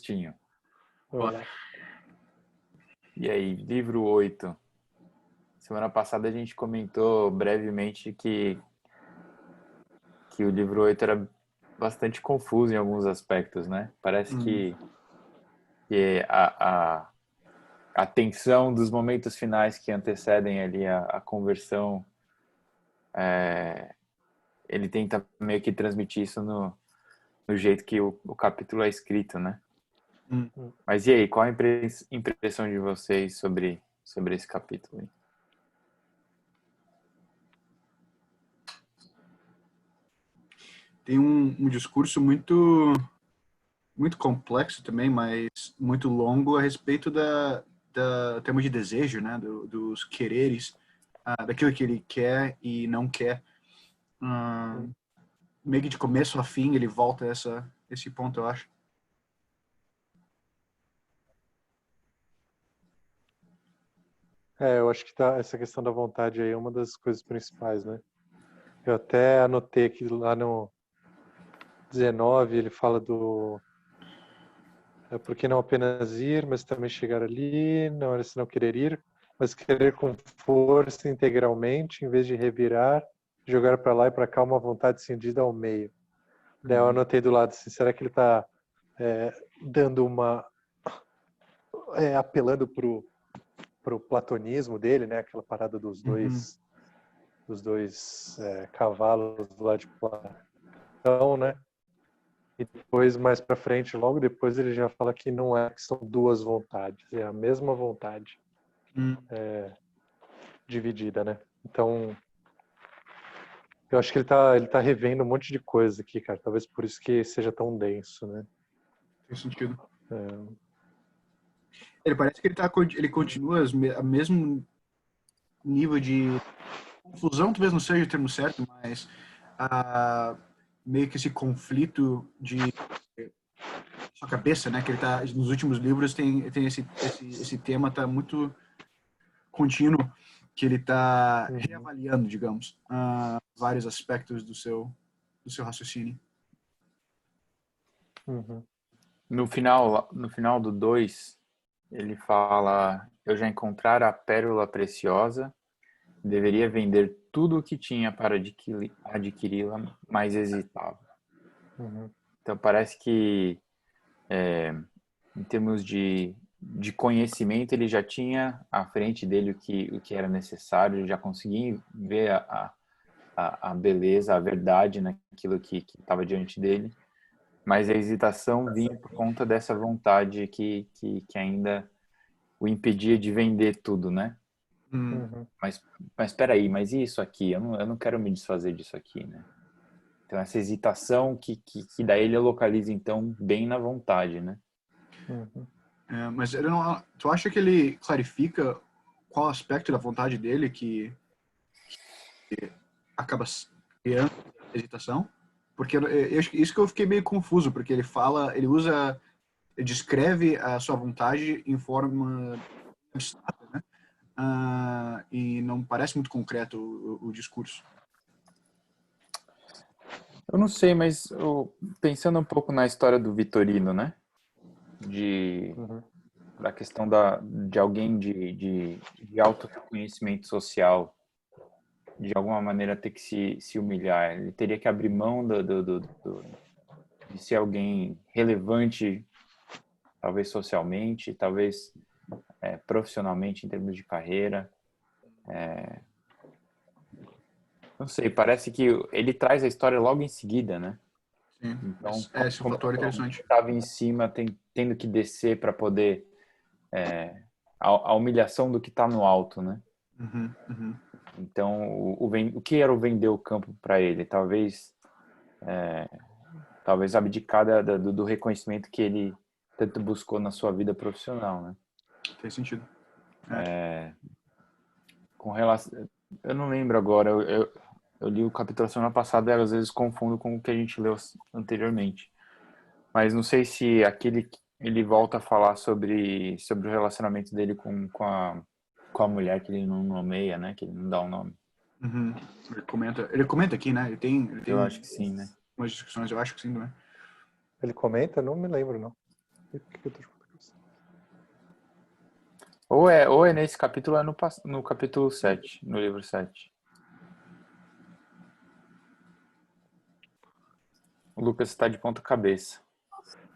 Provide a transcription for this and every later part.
Agostinho. Olá. E aí, livro 8. Semana passada a gente comentou brevemente que o livro 8 era bastante confuso em alguns aspectos, né? Parece que a tensão dos momentos finais que antecedem ali a conversão, ele tenta meio que transmitir isso no jeito que o capítulo é escrito, né? Mas e aí, qual a impressão de vocês sobre esse capítulo aí? Tem um discurso muito complexo também, mas muito longo a respeito da termo de desejo, né? Dos quereres, daquilo que ele quer e não quer. Meio que de começo a fim ele volta a esse ponto, eu acho. Eu acho que essa questão da vontade aí é uma das coisas principais, né? Eu até anotei aqui lá no 19, ele fala do porque não apenas ir, mas também chegar ali, não era senão querer ir, mas querer com força integralmente, em vez de revirar, jogar para lá e para cá uma vontade cindida ao meio. Daí eu anotei do lado assim, será que ele está dando apelando pro platonismo dele, né? Aquela parada dos dois cavalos do lado de Platão, né? E depois, mais para frente, logo depois, ele já fala que não é que são duas vontades, é a mesma vontade dividida, né? Então, eu acho que ele tá revendo um monte de coisa aqui, cara. Talvez por isso que seja tão denso, né? Faz sentido. Ele parece que ele continua a mesmo nível de confusão, talvez não seja o termo certo, mas meio que esse conflito de sua cabeça, né? Que ele tá nos últimos livros tem esse tema tá muito contínuo, que ele tá reavaliando, digamos, vários aspectos do seu raciocínio. No final do 2, ele fala: eu já encontrara a pérola preciosa, deveria vender tudo o que tinha para adquiri-la, mas hesitava. Então parece que em termos de conhecimento, ele já tinha à frente dele o que era necessário, ele já conseguia ver a beleza, a verdade naquilo que estava diante dele, mas a hesitação vinha por conta dessa vontade que ainda o impedia de vender tudo, né? Mas espera aí, mas e isso aqui? Eu não quero me desfazer disso aqui, né? Então essa hesitação que daí ele localiza então bem na vontade, né? Mas tu acha que ele clarifica qual aspecto da vontade dele que acaba criando a hesitação? Porque isso que eu fiquei meio confuso, porque ele descreve a sua vontade em forma abstrata, né? E não parece muito concreto o discurso. Eu não sei, mas pensando um pouco na história do Vitorino, né? Da questão de alguém de alto reconhecimento social, de alguma maneira ter que se humilhar. Ele teria que abrir mão de ser alguém relevante, talvez socialmente, talvez profissionalmente em termos de carreira. Não sei, parece que ele traz a história logo em seguida, né? Sim, Então, esse fator é interessante. Estava em cima, tendo que descer para poder a humilhação do que está no alto, né? Então, o que era o vender o campo para ele? Talvez abdicar do reconhecimento que ele tanto buscou na sua vida profissional, né? Faz sentido. Com relação, eu não lembro agora. Eu li o capítulo semana passada e às vezes confundo com o que a gente leu anteriormente. Mas não sei se ele volta a falar sobre o relacionamento dele com a mulher que ele não nomeia, né? Que ele não dá o nome. Ele comenta aqui, né? Ele tem Eu acho que sim, né? umas discussões, eu acho que sim, não é? Ele comenta? Não me lembro, não. Por que eu tô de ponta cabeça? Ou é nesse capítulo, ou é no capítulo 7, no livro 7. O Lucas está de ponta cabeça.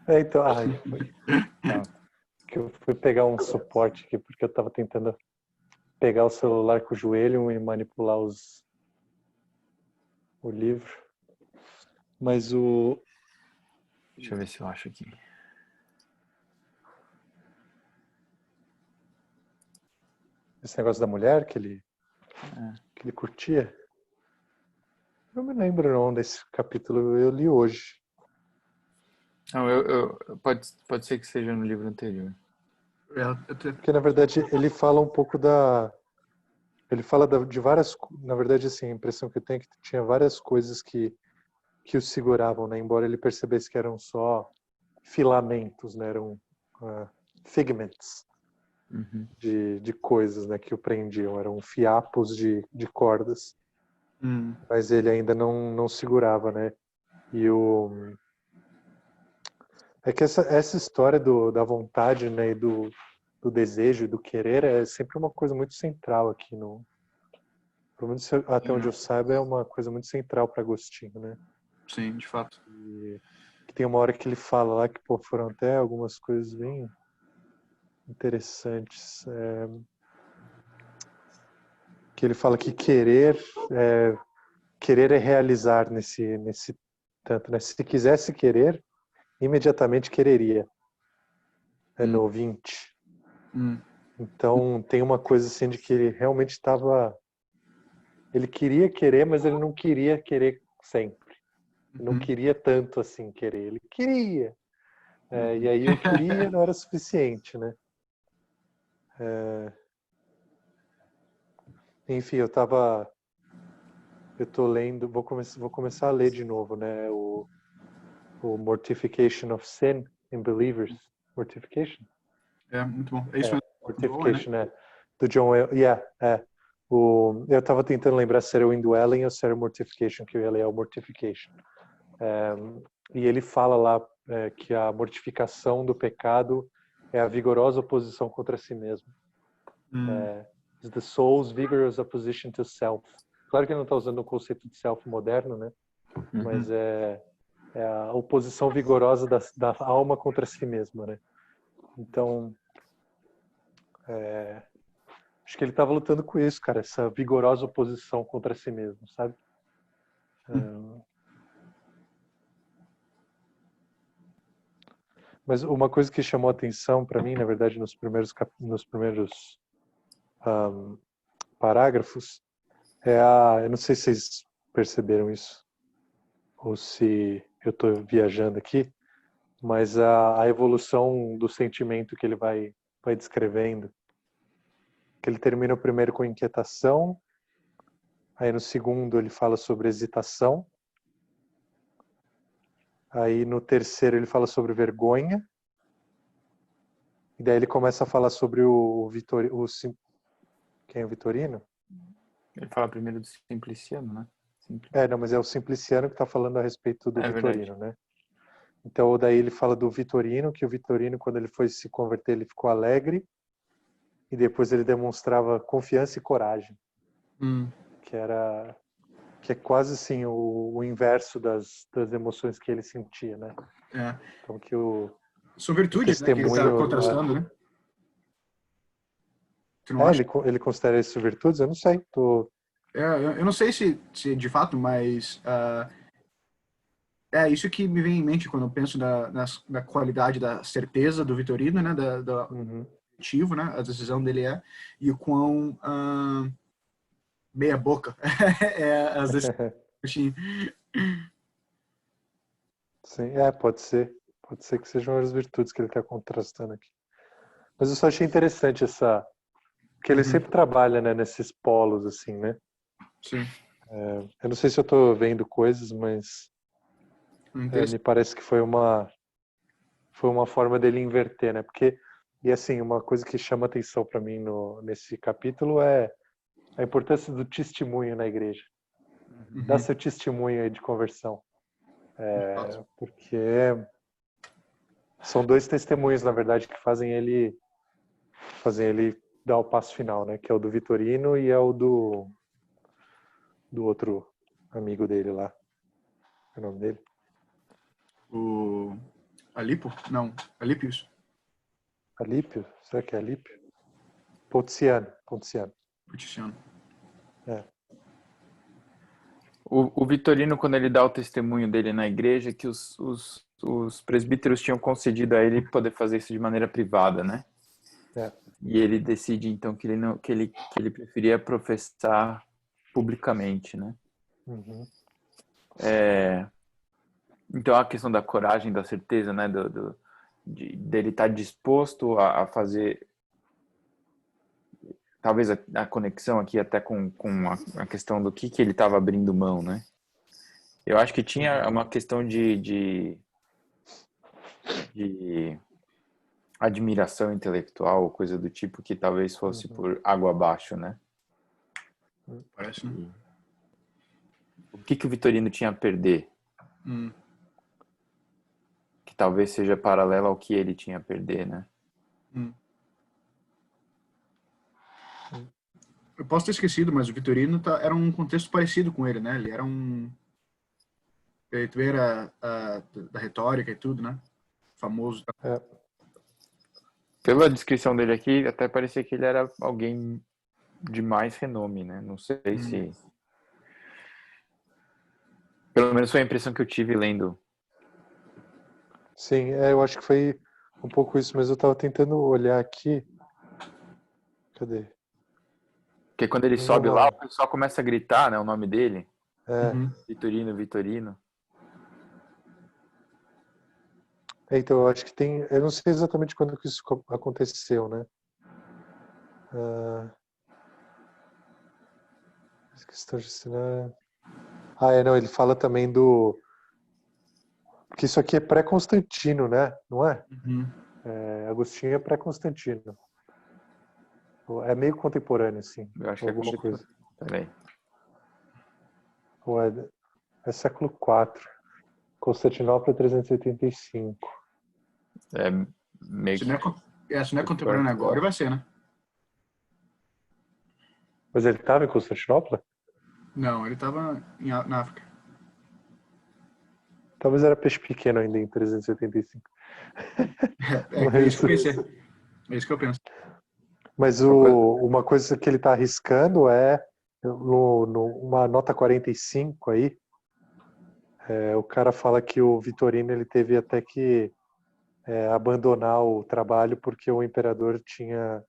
Então, foi. Tá. Que eu fui pegar um suporte aqui, porque eu tava tentando pegar o celular com o joelho e manipular o livro. Mas Deixa eu ver se eu acho aqui. esse negócio da mulher que ele curtia, eu não me lembro não desse capítulo, eu li hoje. Não, pode ser que seja no livro anterior. Porque, na verdade, ele fala um pouco ele fala de várias... Na verdade, assim, a impressão que eu tenho é que tinha várias coisas que o seguravam, né? Embora ele percebesse que eram só filamentos, né? Eram figments Uhum. de coisas, né? Que o prendiam. Eram fiapos de cordas. Mas ele ainda não segurava, né? E é que essa história da vontade, né? E do desejo e do querer é sempre uma coisa muito central aqui no... Pelo menos até onde eu saiba, é uma coisa muito central para Agostinho, né? Sim, de fato. E que tem uma hora que ele fala lá que pô, foram até algumas coisas bem interessantes. Que ele fala que querer é realizar nesse tanto, né? Se quisesse querer, imediatamente quereria. É no 20. Então tem uma coisa assim de que ele realmente estava... Ele queria querer, mas ele não queria querer sempre. Ele não queria tanto assim querer. Ele queria. E aí eu queria não era suficiente, né? Enfim, eu tô lendo, vou começar a ler de novo, né? O Mortification of Sin in Believers. Mortification? É, muito bom. É isso mesmo. Do Owen, né? Mortification, né? Do John Owen. Eu estava tentando lembrar se era o Indwelling ou se era o Mortification, que eu ia ler, é o Mortification. E ele fala lá que a mortificação do pecado é a vigorosa oposição contra si mesmo. Is the soul's vigorous opposition to self. Claro que ele não está usando o conceito de self moderno, né? Mas é a oposição vigorosa da alma contra si mesma, né? Então, acho que ele estava lutando com isso, cara, essa vigorosa oposição contra si mesmo, sabe? Mas uma coisa que chamou a atenção para mim, na verdade, nos primeiros parágrafos, eu não sei se vocês perceberam isso, ou se eu estou viajando aqui, mas a evolução do sentimento que ele vai descrevendo. Que ele termina o primeiro com inquietação, aí no segundo ele fala sobre hesitação, aí no terceiro ele fala sobre vergonha, e daí ele começa a falar sobre quem é o Vitorino? Ele fala primeiro do Simpliciano, né? Não, mas é o Simpliciano que está falando a respeito do Vitorino, verdade. né? Então daí ele fala do Vitorino, que o Vitorino, quando ele foi se converter, ele ficou alegre, e depois ele demonstrava confiança e coragem, que é quase assim o inverso das emoções que ele sentia, né? Então que São virtudes, né, que ele está contrastando, né? Tu não acha? Ele considera isso virtudes? Eu não sei. Eu não sei se de fato, mas é isso que me vem em mente quando eu penso na qualidade da certeza do Vitorino, né, do objetivo, né, a decisão dele e o quão meia boca as decisões. Sim, pode ser. Pode ser que sejam as virtudes que ele está contrastando aqui. Mas eu só achei interessante porque ele sempre trabalha, né, nesses polos, assim, né? Sim. Eu não sei se eu estou vendo coisas, mas me parece que foi uma forma dele inverter, né? Porque, e assim, uma coisa que chama atenção para mim nesse capítulo é a importância do testemunho na igreja. Dá seu testemunho aí de conversão. Porque São dois testemunhos, na verdade, que fazem ele dar o passo final, né? Que é o do Vitorino e é o do outro amigo dele lá. Qual é o nome dele? O Alipo? Não, Alipius. Alípio? Será que é Alípio? Pontiano. Peticiano. É. O Vitorino, quando ele dá o testemunho dele na igreja, que os presbíteros tinham concedido a ele poder fazer isso de maneira privada, né? É. E ele decide, então, que ele preferia professar publicamente, né? Uhum. Então, a questão da coragem, da certeza, né? Dele estar disposto a fazer... Talvez a conexão aqui até com a questão do que ele estava abrindo mão, né? Eu acho que tinha uma questão de admiração intelectual, coisa do tipo, que talvez fosse por água abaixo, né? Parece, né? O que o Vitorino tinha a perder? Que talvez seja paralelo ao que ele tinha a perder, né? Eu posso ter esquecido, mas o Vitorino era um contexto parecido com ele, né? Ele era um... Ele também era da retórica e tudo, né? Famoso. É. Pela descrição dele aqui, até parecia que ele era alguém de mais renome, né? Não sei se... Pelo menos foi a impressão que eu tive lendo. Sim, eu acho que foi um pouco isso, mas eu estava tentando olhar aqui. Cadê? Porque quando ele Tem sobe lá, uma... o pessoal começa a gritar, né? O nome dele. É. Vitorino. Então, eu acho que tem... Eu não sei exatamente quando que isso aconteceu, né? Questão de ensinar... não, ele fala também do... Que isso aqui é pré-Constantino, né? Não é? Agostinho é pré-Constantino. É meio contemporâneo, assim. Eu acho que Alguma coisa. Peraí. Ou é século IV. Constantinopla 385. É meio Se que... não é contemporâneo agora, vai ser, né? Mas ele estava em Constantinopla? Não, ele estava na África. Talvez era peixe pequeno ainda em 385. É isso que eu pensei. É isso que eu penso. Mas uma coisa que ele está arriscando é uma nota 45 aí. O cara fala que o Vitorino ele teve até que abandonar o trabalho porque o imperador tinha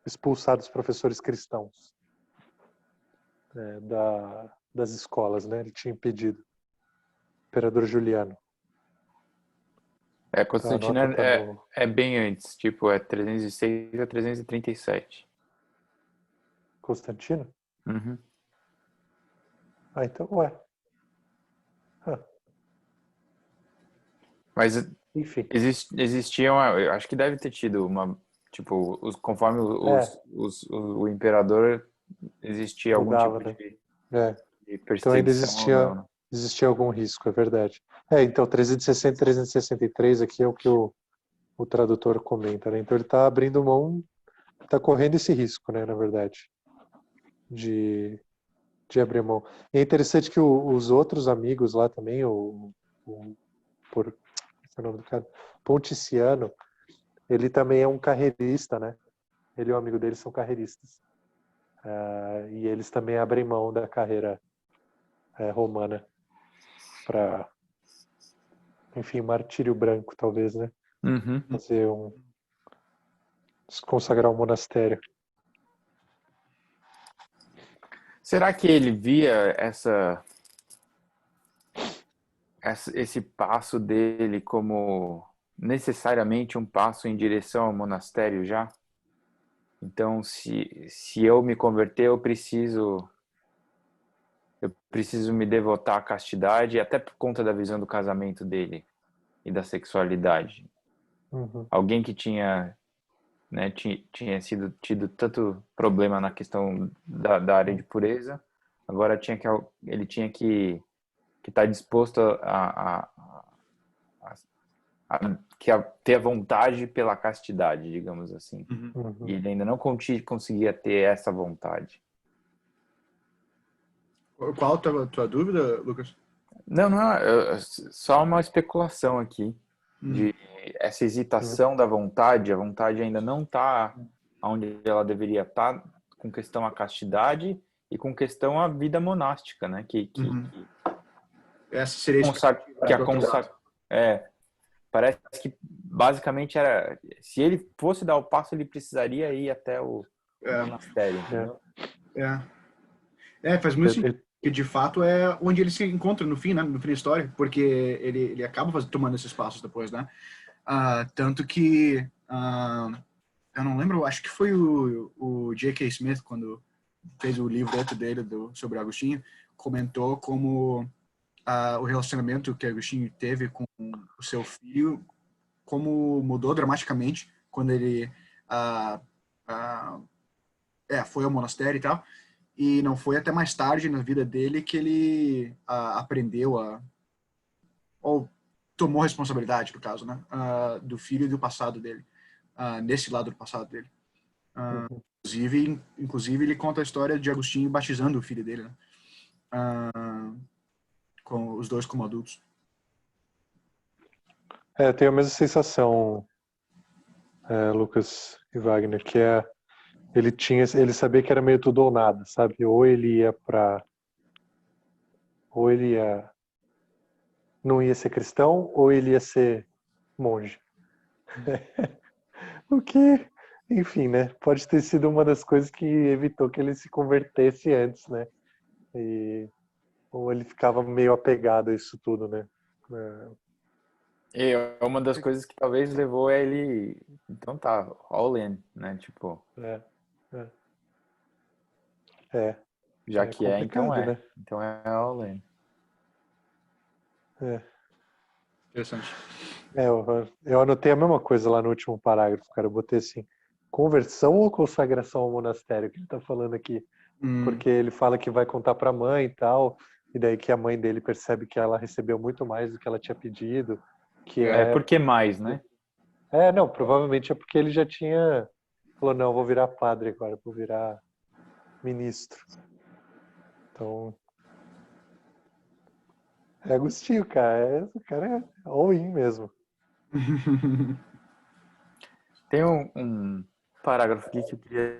expulsado os professores cristãos das escolas, né? Ele tinha impedido. Imperador Juliano. Constantino Então, a nota tá é bem antes, tipo, é 306 a 337. Constantino? Uhum. Então, ué. Mas Enfim. existiam, eu acho que deve ter tido uma, tipo, conforme o imperador existia algum Mudava, tipo né? de Então ainda perseguição ou não, né? existia algum risco, é verdade. Então 360 e 363 aqui é o que o tradutor comenta, né? Então ele está abrindo mão, está correndo esse risco, né, na verdade, de abrir mão. E é interessante que os outros amigos lá também, qual é o nome do cara? Ponticiano, ele também é um carreirista, né? Ele e o amigo dele são carreiristas. E eles também abrem mão da carreira romana para, enfim, martírio branco, talvez, né? Uhum. Fazer consagrar um monastério. Será que ele via esse passo dele como necessariamente um passo em direção ao monastério já? Então, se eu me converter, eu preciso me devotar à castidade, até por conta da visão do casamento dele e da sexualidade. Uhum. Alguém que tinha, né, tinha tido tanto problema na questão da área de pureza, agora ele tinha que estar disposto a ter a vontade pela castidade, digamos assim. Uhum. E ele ainda não conseguia ter essa vontade. Qual a tua dúvida, Lucas? Não, não é só uma especulação aqui de essa hesitação da vontade. A vontade ainda não está onde ela deveria estar com questão à castidade e com questão à vida monástica, né? Essa seria a Que a expectativa do consagra, parece que basicamente era, se ele fosse dar o passo, ele precisaria ir até o monastério, entendeu? Faz muito sentido. Que de fato é onde ele se encontra no fim, né? No fim da história, porque ele acaba tomando esses passos depois, né? Tanto que eu não lembro, acho que foi o J.K. Smith, quando fez o livro dele sobre Agostinho, comentou como o relacionamento que Agostinho teve com o seu filho, como mudou dramaticamente quando ele foi ao monastério e tal. E não foi até mais tarde na vida dele que ele aprendeu ou tomou responsabilidade, no caso, né? Do filho e do passado dele. Nesse lado do passado dele. Inclusive, ele conta a história de Agostinho batizando o filho dele, né? Com os dois como adultos. Eu tenho a mesma sensação, Lucas e Wagner, que ele sabia que era meio tudo ou nada, sabe? Ou ele não ia ser cristão, ou ele ia ser monge. O que, enfim, né? Pode ter sido uma das coisas que evitou que ele se convertesse antes, né? Ou ele ficava meio apegado a isso tudo, né? E uma das coisas que talvez levou a ele, então tá, all in, né? Tipo, já que então né? Então é all in. Interessante. Eu anotei a mesma coisa lá no último parágrafo, cara. Eu botei assim, conversão ou consagração ao monastério, que ele tá falando aqui. Porque ele fala que vai contar pra mãe e tal, e daí que a mãe dele percebe que ela recebeu muito mais do que ela tinha pedido. Por que mais, né? Não, provavelmente é porque ele já tinha... Falou, não, vou virar padre agora, vou virar ministro. Então... É Agostinho, cara. O cara é all-in mesmo. Tem um parágrafo aqui que eu queria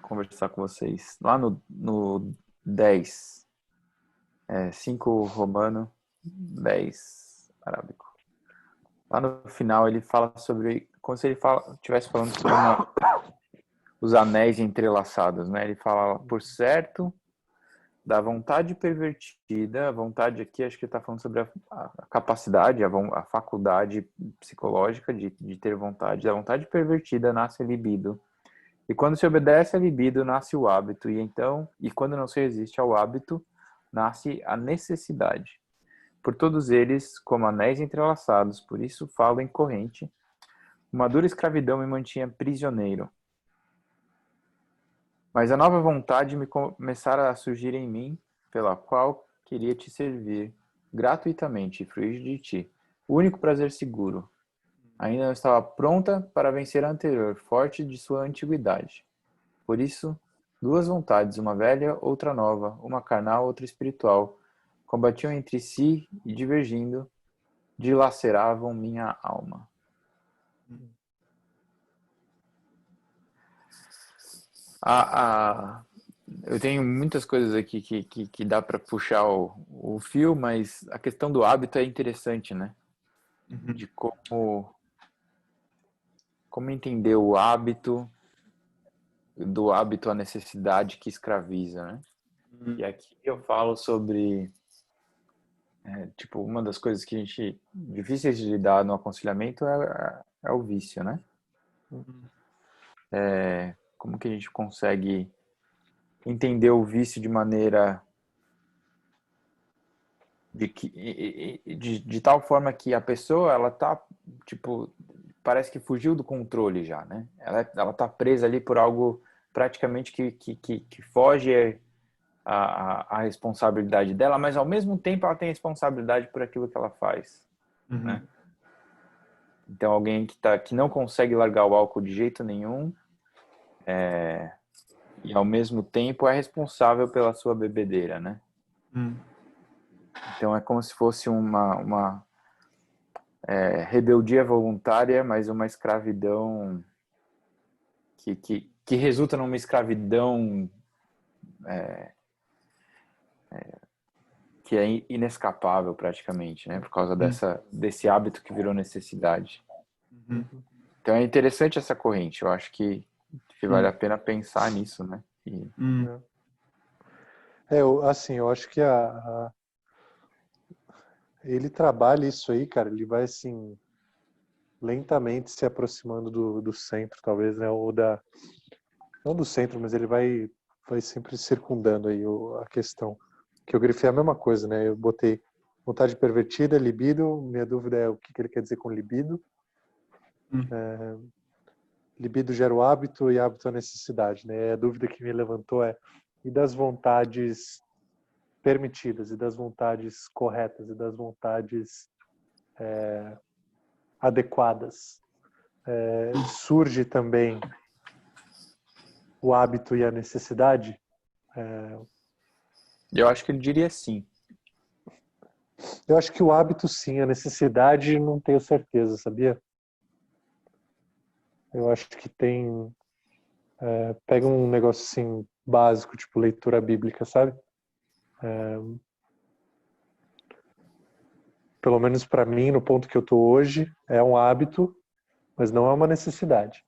conversar com vocês. Lá no 10, 5 romano, 10 arábico. Lá no final ele fala sobre, como se ele estivesse falando sobre os anéis entrelaçados, né? Ele fala, por certo, da vontade pervertida, a vontade aqui, acho que ele está falando sobre a capacidade, a faculdade psicológica de ter vontade. Da vontade pervertida nasce a libido. E quando se obedece à libido, nasce o hábito. E quando não se resiste ao hábito, nasce a necessidade. Por todos eles, como anéis entrelaçados, por isso falo em corrente, uma dura escravidão me mantinha prisioneiro. Mas a nova vontade me começara a surgir em mim, pela qual queria te servir gratuitamente e fruir de ti. O único prazer seguro. Ainda não estava pronta para vencer a anterior, forte de sua antiguidade. Por isso, duas vontades, uma velha, outra nova, uma carnal, outra espiritual, combatiam entre si e, divergindo, dilaceravam minha alma. Eu tenho muitas coisas aqui que dá para puxar o fio, mas a questão do hábito é interessante, né? De como entender o hábito, do hábito à necessidade que escraviza, né? E aqui eu falo sobre, tipo, uma das coisas que difíceis de lidar no aconselhamento é o vício, né? Como que a gente consegue entender o vício de maneira de tal forma que a pessoa, ela tá, tipo, parece que fugiu do controle já, né? Ela tá presa ali por algo praticamente que foge a responsabilidade dela, mas ao mesmo tempo ela tem responsabilidade por aquilo que ela faz, né? Então, alguém que não consegue largar o álcool de jeito nenhum, e ao mesmo tempo é responsável pela sua bebedeira, né? Então, é como se fosse uma rebeldia voluntária, mas uma escravidão que resulta numa escravidão que é inescapável praticamente, né? Por causa desse hábito que virou necessidade. Então é interessante essa corrente. Eu acho que vale a pena pensar nisso, né? Eu acho que ele trabalha isso aí, cara. Ele vai assim lentamente se aproximando do centro, talvez, né? Não do centro, mas ele vai sempre circundando aí a questão. Que eu grifei a mesma coisa, né? Eu botei vontade pervertida, libido. Minha dúvida é o que ele quer dizer com libido. Libido gera o hábito e hábito a necessidade, né? A dúvida que me levantou e das vontades permitidas, e das vontades corretas, e das vontades adequadas. Surge também o hábito e a necessidade? Eu acho que ele diria sim. Eu acho que o hábito sim, a necessidade não tenho certeza, sabia? Eu acho que tem... pega um negócio assim básico, tipo leitura bíblica, sabe? Pelo menos para mim, no ponto que eu tô hoje, é um hábito, mas não é uma necessidade.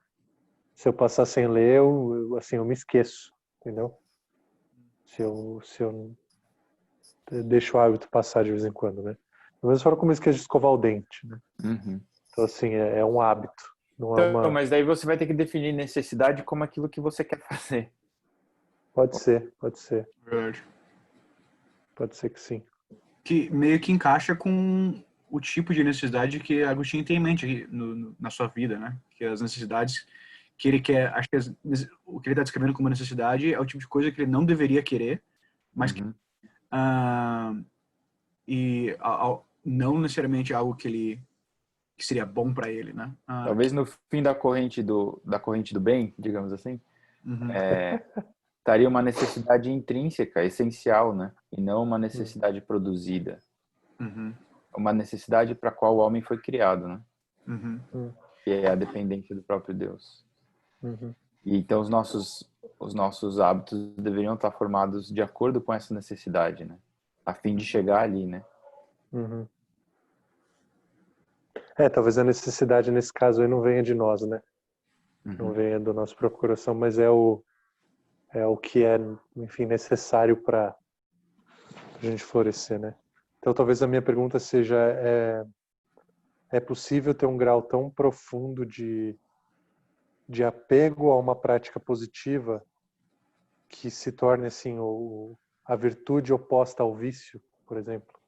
Se eu passar sem ler, eu me esqueço, entendeu? Se eu deixo o hábito passar de vez em quando, né? Pelo menos fora como eu esqueço de escovar o dente, né? Então, assim, é um hábito. Não é Então, uma... mas daí você vai ter que definir necessidade como aquilo que você quer fazer. Pode ser. Verdade. Pode ser que sim. Que meio que encaixa com o tipo de necessidade que Agostinho tem em mente aqui na sua vida, né? Que as necessidades que ele quer, acho que o que ele está descrevendo como necessidade é o tipo de coisa que ele não deveria querer, mas que não necessariamente algo que seria bom para ele, né? Talvez no fim da corrente do bem, digamos assim, estaria uma necessidade intrínseca, essencial, né? E não uma necessidade produzida. Uma necessidade para a qual o homem foi criado, né? Que é a dependência do próprio Deus. E então os nossos hábitos deveriam estar formados de acordo com essa necessidade, né? A fim de chegar ali, né? Talvez a necessidade nesse caso aí não venha de nós, né? Não venha da nossa procuração, mas é o que é, enfim, necessário para a gente florescer, né? Então talvez a minha pergunta seja, é possível ter um grau tão profundo de apego a uma prática positiva que se torne, assim, a virtude oposta ao vício, por exemplo?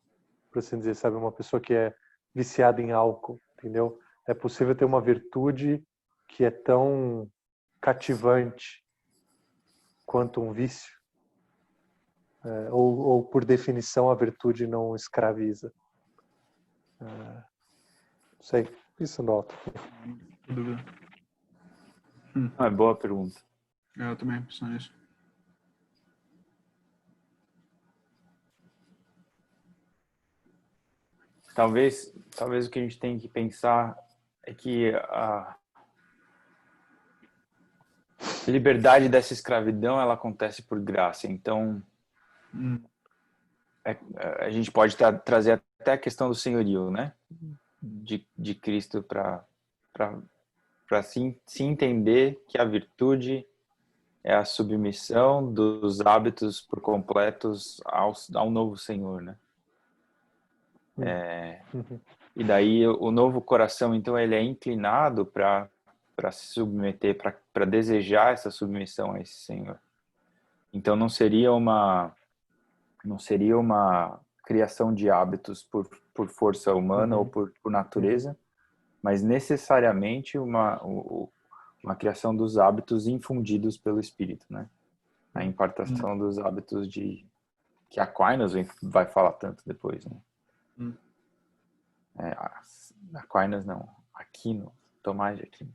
Por assim dizer, sabe? Uma pessoa que é viciada em álcool, entendeu? É possível ter uma virtude que é tão cativante quanto um vício? Ou por definição, a virtude não escraviza? Não sei. Isso nota. Dúvida. É boa pergunta. Eu também penso nisso. Talvez o que a gente tem que pensar é que a liberdade dessa escravidão, ela acontece por graça. Então, a gente pode trazer até a questão do senhorio, né? De Cristo para se entender que a virtude é a submissão dos hábitos por completos ao novo Senhor, né? E daí o novo coração, então, ele é inclinado para se submeter, para desejar essa submissão a esse Senhor. Então não seria uma criação de hábitos por força humana ou por natureza, mas necessariamente uma criação dos hábitos infundidos pelo Espírito, né? A impartação dos hábitos que Aquinas vai falar tanto depois, né? Aquinas não, Aquino, Tomás de Aquino.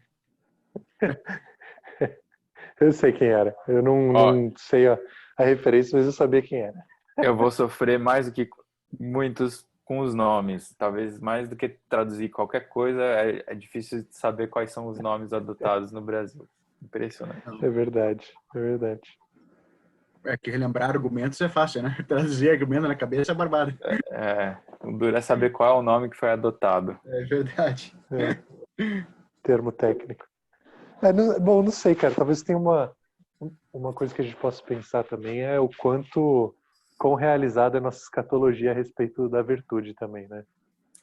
Eu sei quem era. Eu não sei a referência, mas eu sabia quem era. Eu vou sofrer mais do que muitos com os nomes. Talvez mais do que traduzir qualquer coisa, é difícil saber quais são os nomes adotados no Brasil. Impressionante. É verdade, é verdade. É que relembrar argumentos é fácil, né? Trazer argumento na cabeça é barbado. O duro é saber qual é o nome que foi adotado. É verdade. Termo técnico. Bom, não sei, cara. Talvez tenha uma coisa que a gente possa pensar também é o quão realizada é a nossa escatologia a respeito da virtude também, né?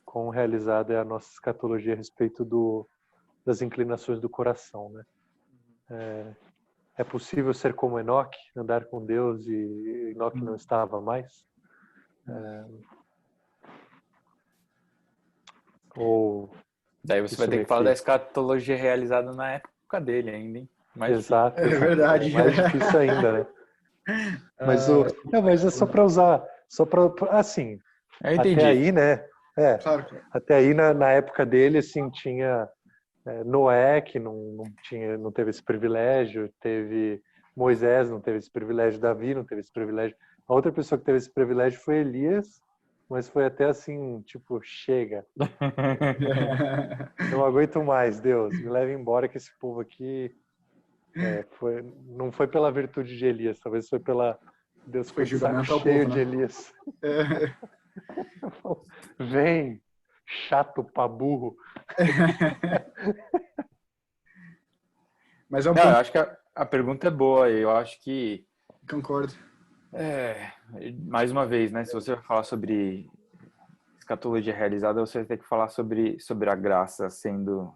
Quão realizada é a nossa escatologia a respeito das inclinações do coração, né? É possível ser como Enoque, andar com Deus e Enoque não estava mais? Ou Daí você vai ter que falar da escatologia realizada na época dele ainda, hein? Exato. É verdade. É mais difícil ainda, né? Mas mas é só para usar, assim, Eu entendi. até aí, né? Claro. Até aí na época dele, assim, tinha Noé, que não teve esse privilégio, teve Moisés, não teve esse privilégio, Davi não teve esse privilégio. A outra pessoa que teve esse privilégio foi Elias, mas foi até assim, tipo, chega. Não aguento mais, Deus, me leve embora que esse povo aqui não foi pela virtude de Elias, talvez foi pela Deus Foi ficou de saco julgamento ao cheio povo, de né? Elias. Vem, chato pra burro. Mas é um Não, eu ponto. acho que a pergunta é boa. Eu acho que, Concordo. mais uma vez, né? Se você vai falar sobre escatologia realizada, você vai ter que falar sobre a graça sendo...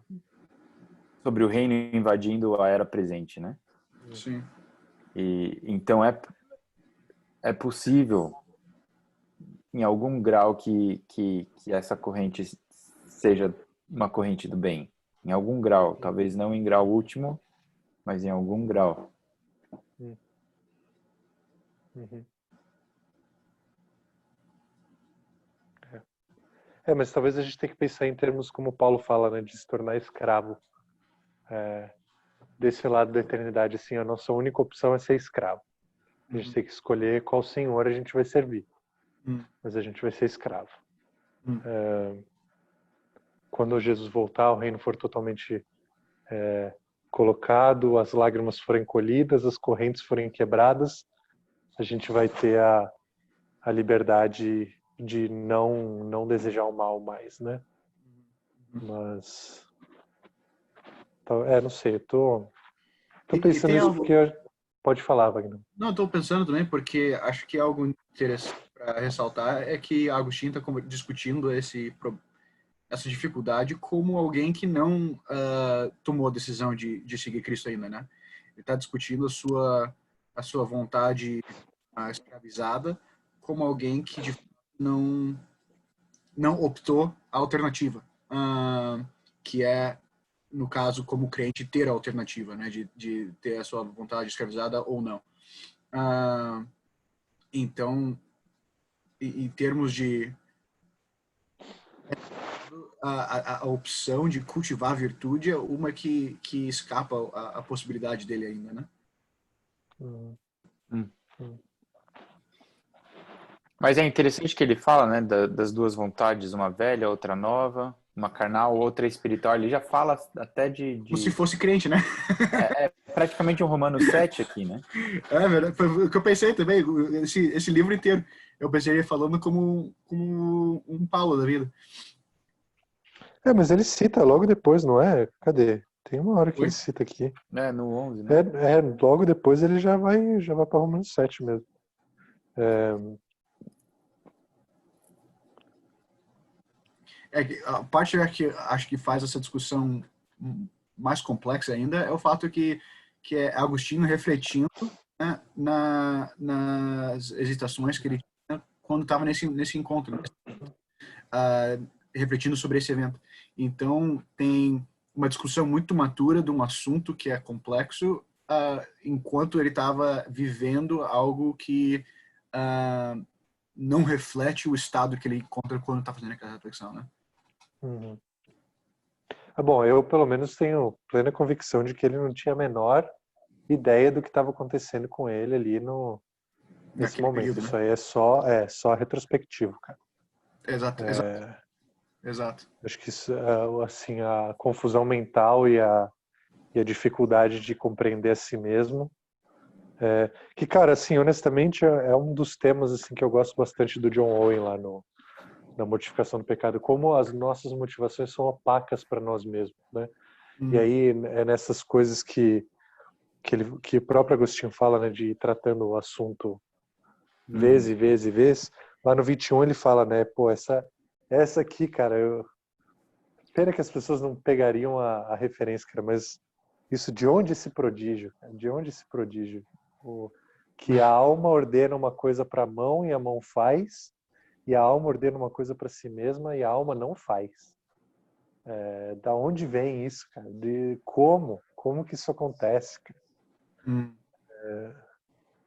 sobre o reino invadindo a era presente, né? Sim. E então é possível, em algum grau, que essa corrente seja uma corrente do bem. Em algum grau, talvez não em grau último, mas em algum grau. Uhum. Mas talvez a gente tenha que pensar em termos como Paulo fala, né, de se tornar escravo. Desse lado da eternidade, assim, a nossa única opção é ser escravo. A gente tem que escolher qual senhor a gente vai servir. Mas a gente vai ser escravo. Quando Jesus voltar, o reino for totalmente colocado, as lágrimas forem colhidas, as correntes forem quebradas, a gente vai ter a liberdade de não desejar o mal mais, né? Mas não sei, eu tô pensando nisso porque pode falar, Wagner. Não, estou pensando também porque acho que algo interessante para ressaltar é que Agostinho está discutindo essa dificuldade como alguém que não tomou a decisão de seguir Cristo ainda, né? Ele está discutindo a sua vontade escravizada como alguém que de fato não optou a alternativa, que é, no caso, como crente, ter a alternativa, né? De ter a sua vontade escravizada ou não. Então, em termos de a opção de cultivar a virtude é uma que escapa a possibilidade dele ainda, né? Mas é interessante que ele fala, né, das duas vontades, uma velha, outra nova, uma carnal, outra espiritual. Ele já fala até Como se fosse crente, né? É praticamente um Romanos 7 aqui, né? É verdade, foi o que eu pensei também, esse livro inteiro. Eu pensei ele falando como um Paulo da vida. Mas ele cita logo depois, não é? Cadê? Tem uma hora que ele cita aqui. No 11, né? Logo depois ele já vai para Romanos 7 mesmo. A parte que acho que faz essa discussão mais complexa ainda é o fato que é Agostinho refletindo, né, nas hesitações que ele tinha quando estava nesse encontro, né? Refletindo sobre esse evento. Então, tem uma discussão muito matura de um assunto que é complexo, enquanto ele estava vivendo algo que não reflete o estado que ele encontra quando está fazendo aquela reflexão, né? Bom, eu pelo menos tenho plena convicção de que ele não tinha a menor ideia do que estava acontecendo com ele ali nesse Naquele momento. período, Isso né? aí é só retrospectivo, cara. Exato, exato, exato. Acho que isso, assim, a confusão mental e a dificuldade de compreender a si mesmo. Que, cara, assim, honestamente, é um dos temas assim, que eu gosto bastante do John Owen lá na Mortificação do Pecado, como as nossas motivações são opacas para nós mesmos, né? E aí é nessas coisas que o próprio Agostinho fala, né, de ir tratando o assunto vez e vez e vez. Lá no 21 ele fala, né, pô, essa aqui, cara, pena que as pessoas não pegariam a referência, cara, mas isso, de onde esse prodígio? Cara? De onde esse prodígio? Que a alma ordena uma coisa para a mão e a mão faz, e a alma ordena uma coisa para si mesma e a alma não faz. Da onde vem isso, cara? De como que isso acontece, cara?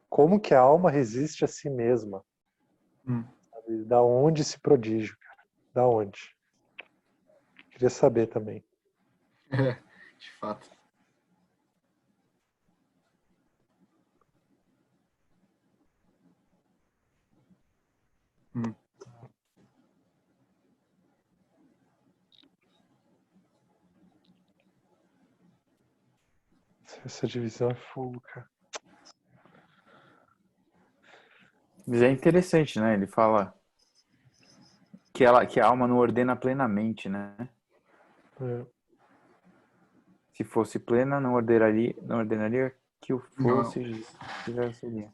Como que a alma resiste a si mesma? Sabe? Da onde esse prodígio, cara? Da onde? Queria saber também. De fato. Essa divisão é fogo, cara. Mas é interessante, né? Ele fala que a alma não ordena plenamente, né? Se fosse plena, não ordenaria que o Não. fosse, já seria.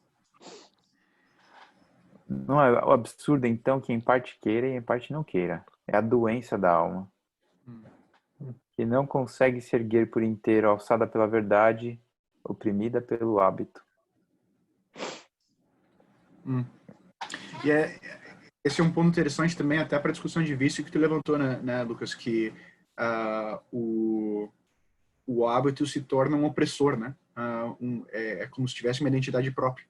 Não é o absurdo, então, que em parte queira e em parte não queira. É a doença da alma, que não consegue se erguer por inteiro, alçada pela verdade, oprimida pelo hábito. E esse é um ponto interessante também, até para a discussão de vício que tu levantou, né, Lucas, que o hábito se torna um opressor, né? É como se tivesse uma identidade própria.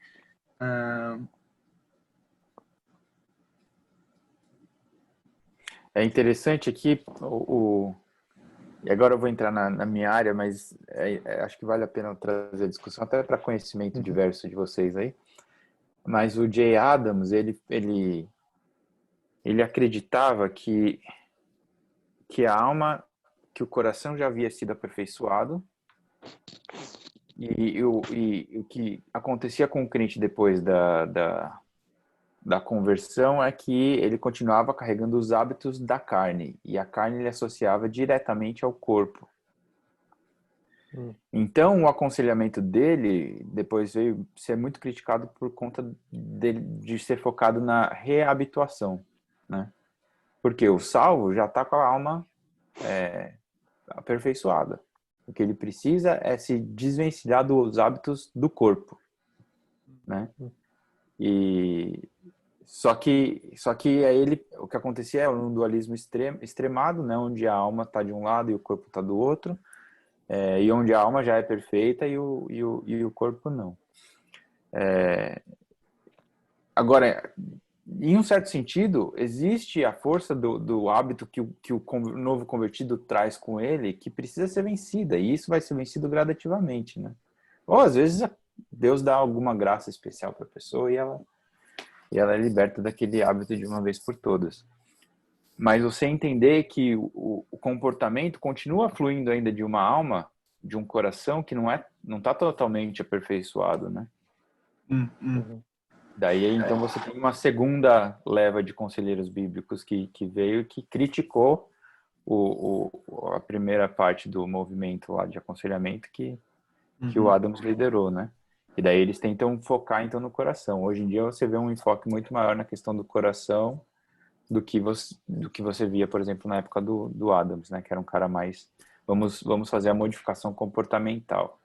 É interessante aqui, e agora eu vou entrar na minha área, mas acho que vale a pena trazer a discussão até para conhecimento diverso de vocês aí. Mas o Jay Adams, ele acreditava que a alma, que o coração já havia sido aperfeiçoado e o que acontecia com o crente depois da conversão é que ele continuava carregando os hábitos da carne e a carne ele associava diretamente ao corpo. Então, o aconselhamento dele depois veio ser muito criticado por conta de ser focado na reabituação, né? Porque o salvo já está com a alma aperfeiçoada. O que ele precisa é se desvencilhar dos hábitos do corpo, né? E só que aí o que acontecia é um dualismo extremado, né? Onde a alma está de um lado e o corpo está do outro. E onde a alma já é perfeita e o corpo não. Agora, em um certo sentido, existe a força do hábito que o novo convertido traz com ele, que precisa ser vencida, e isso vai ser vencido gradativamente, né? Ou às vezes Deus dá alguma graça especial para a pessoa e ela é liberta daquele hábito de uma vez por todas. Mas você entender que o comportamento continua fluindo ainda de uma alma, de um coração que não está totalmente aperfeiçoado, né? Daí então você tem uma segunda leva de conselheiros bíblicos que veio, que criticou a primeira parte do movimento lá de aconselhamento que o Adams liderou, né? E daí eles tentam focar então no coração. Hoje em dia você vê um enfoque muito maior na questão do coração do que você via, por exemplo, na época do Adams, né? Que era um cara mais vamos fazer a modificação comportamental.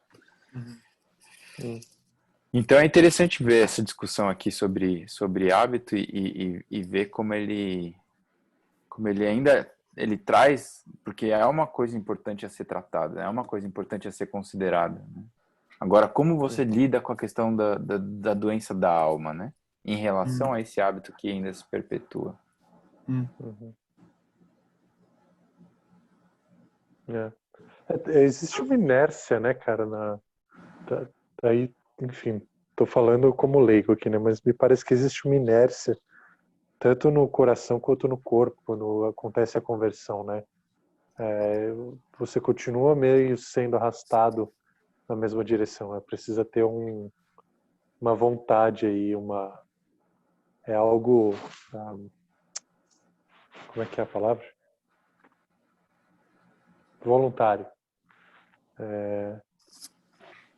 Então é interessante ver essa discussão aqui sobre hábito e ver como ele ainda traz, porque é uma coisa importante a ser tratada, é uma coisa importante a ser considerada, né? Agora, como você lida com a questão da doença da alma, né? Em relação a esse hábito que ainda se perpetua. Existe uma inércia, né, cara, daí, enfim, tô falando como leigo aqui, né, mas me parece que existe uma inércia tanto no coração quanto no corpo quando acontece a conversão, né? Você continua meio sendo arrastado na mesma direção, né? Precisa ter uma vontade aí, é algo, como é que é a palavra? Voluntário,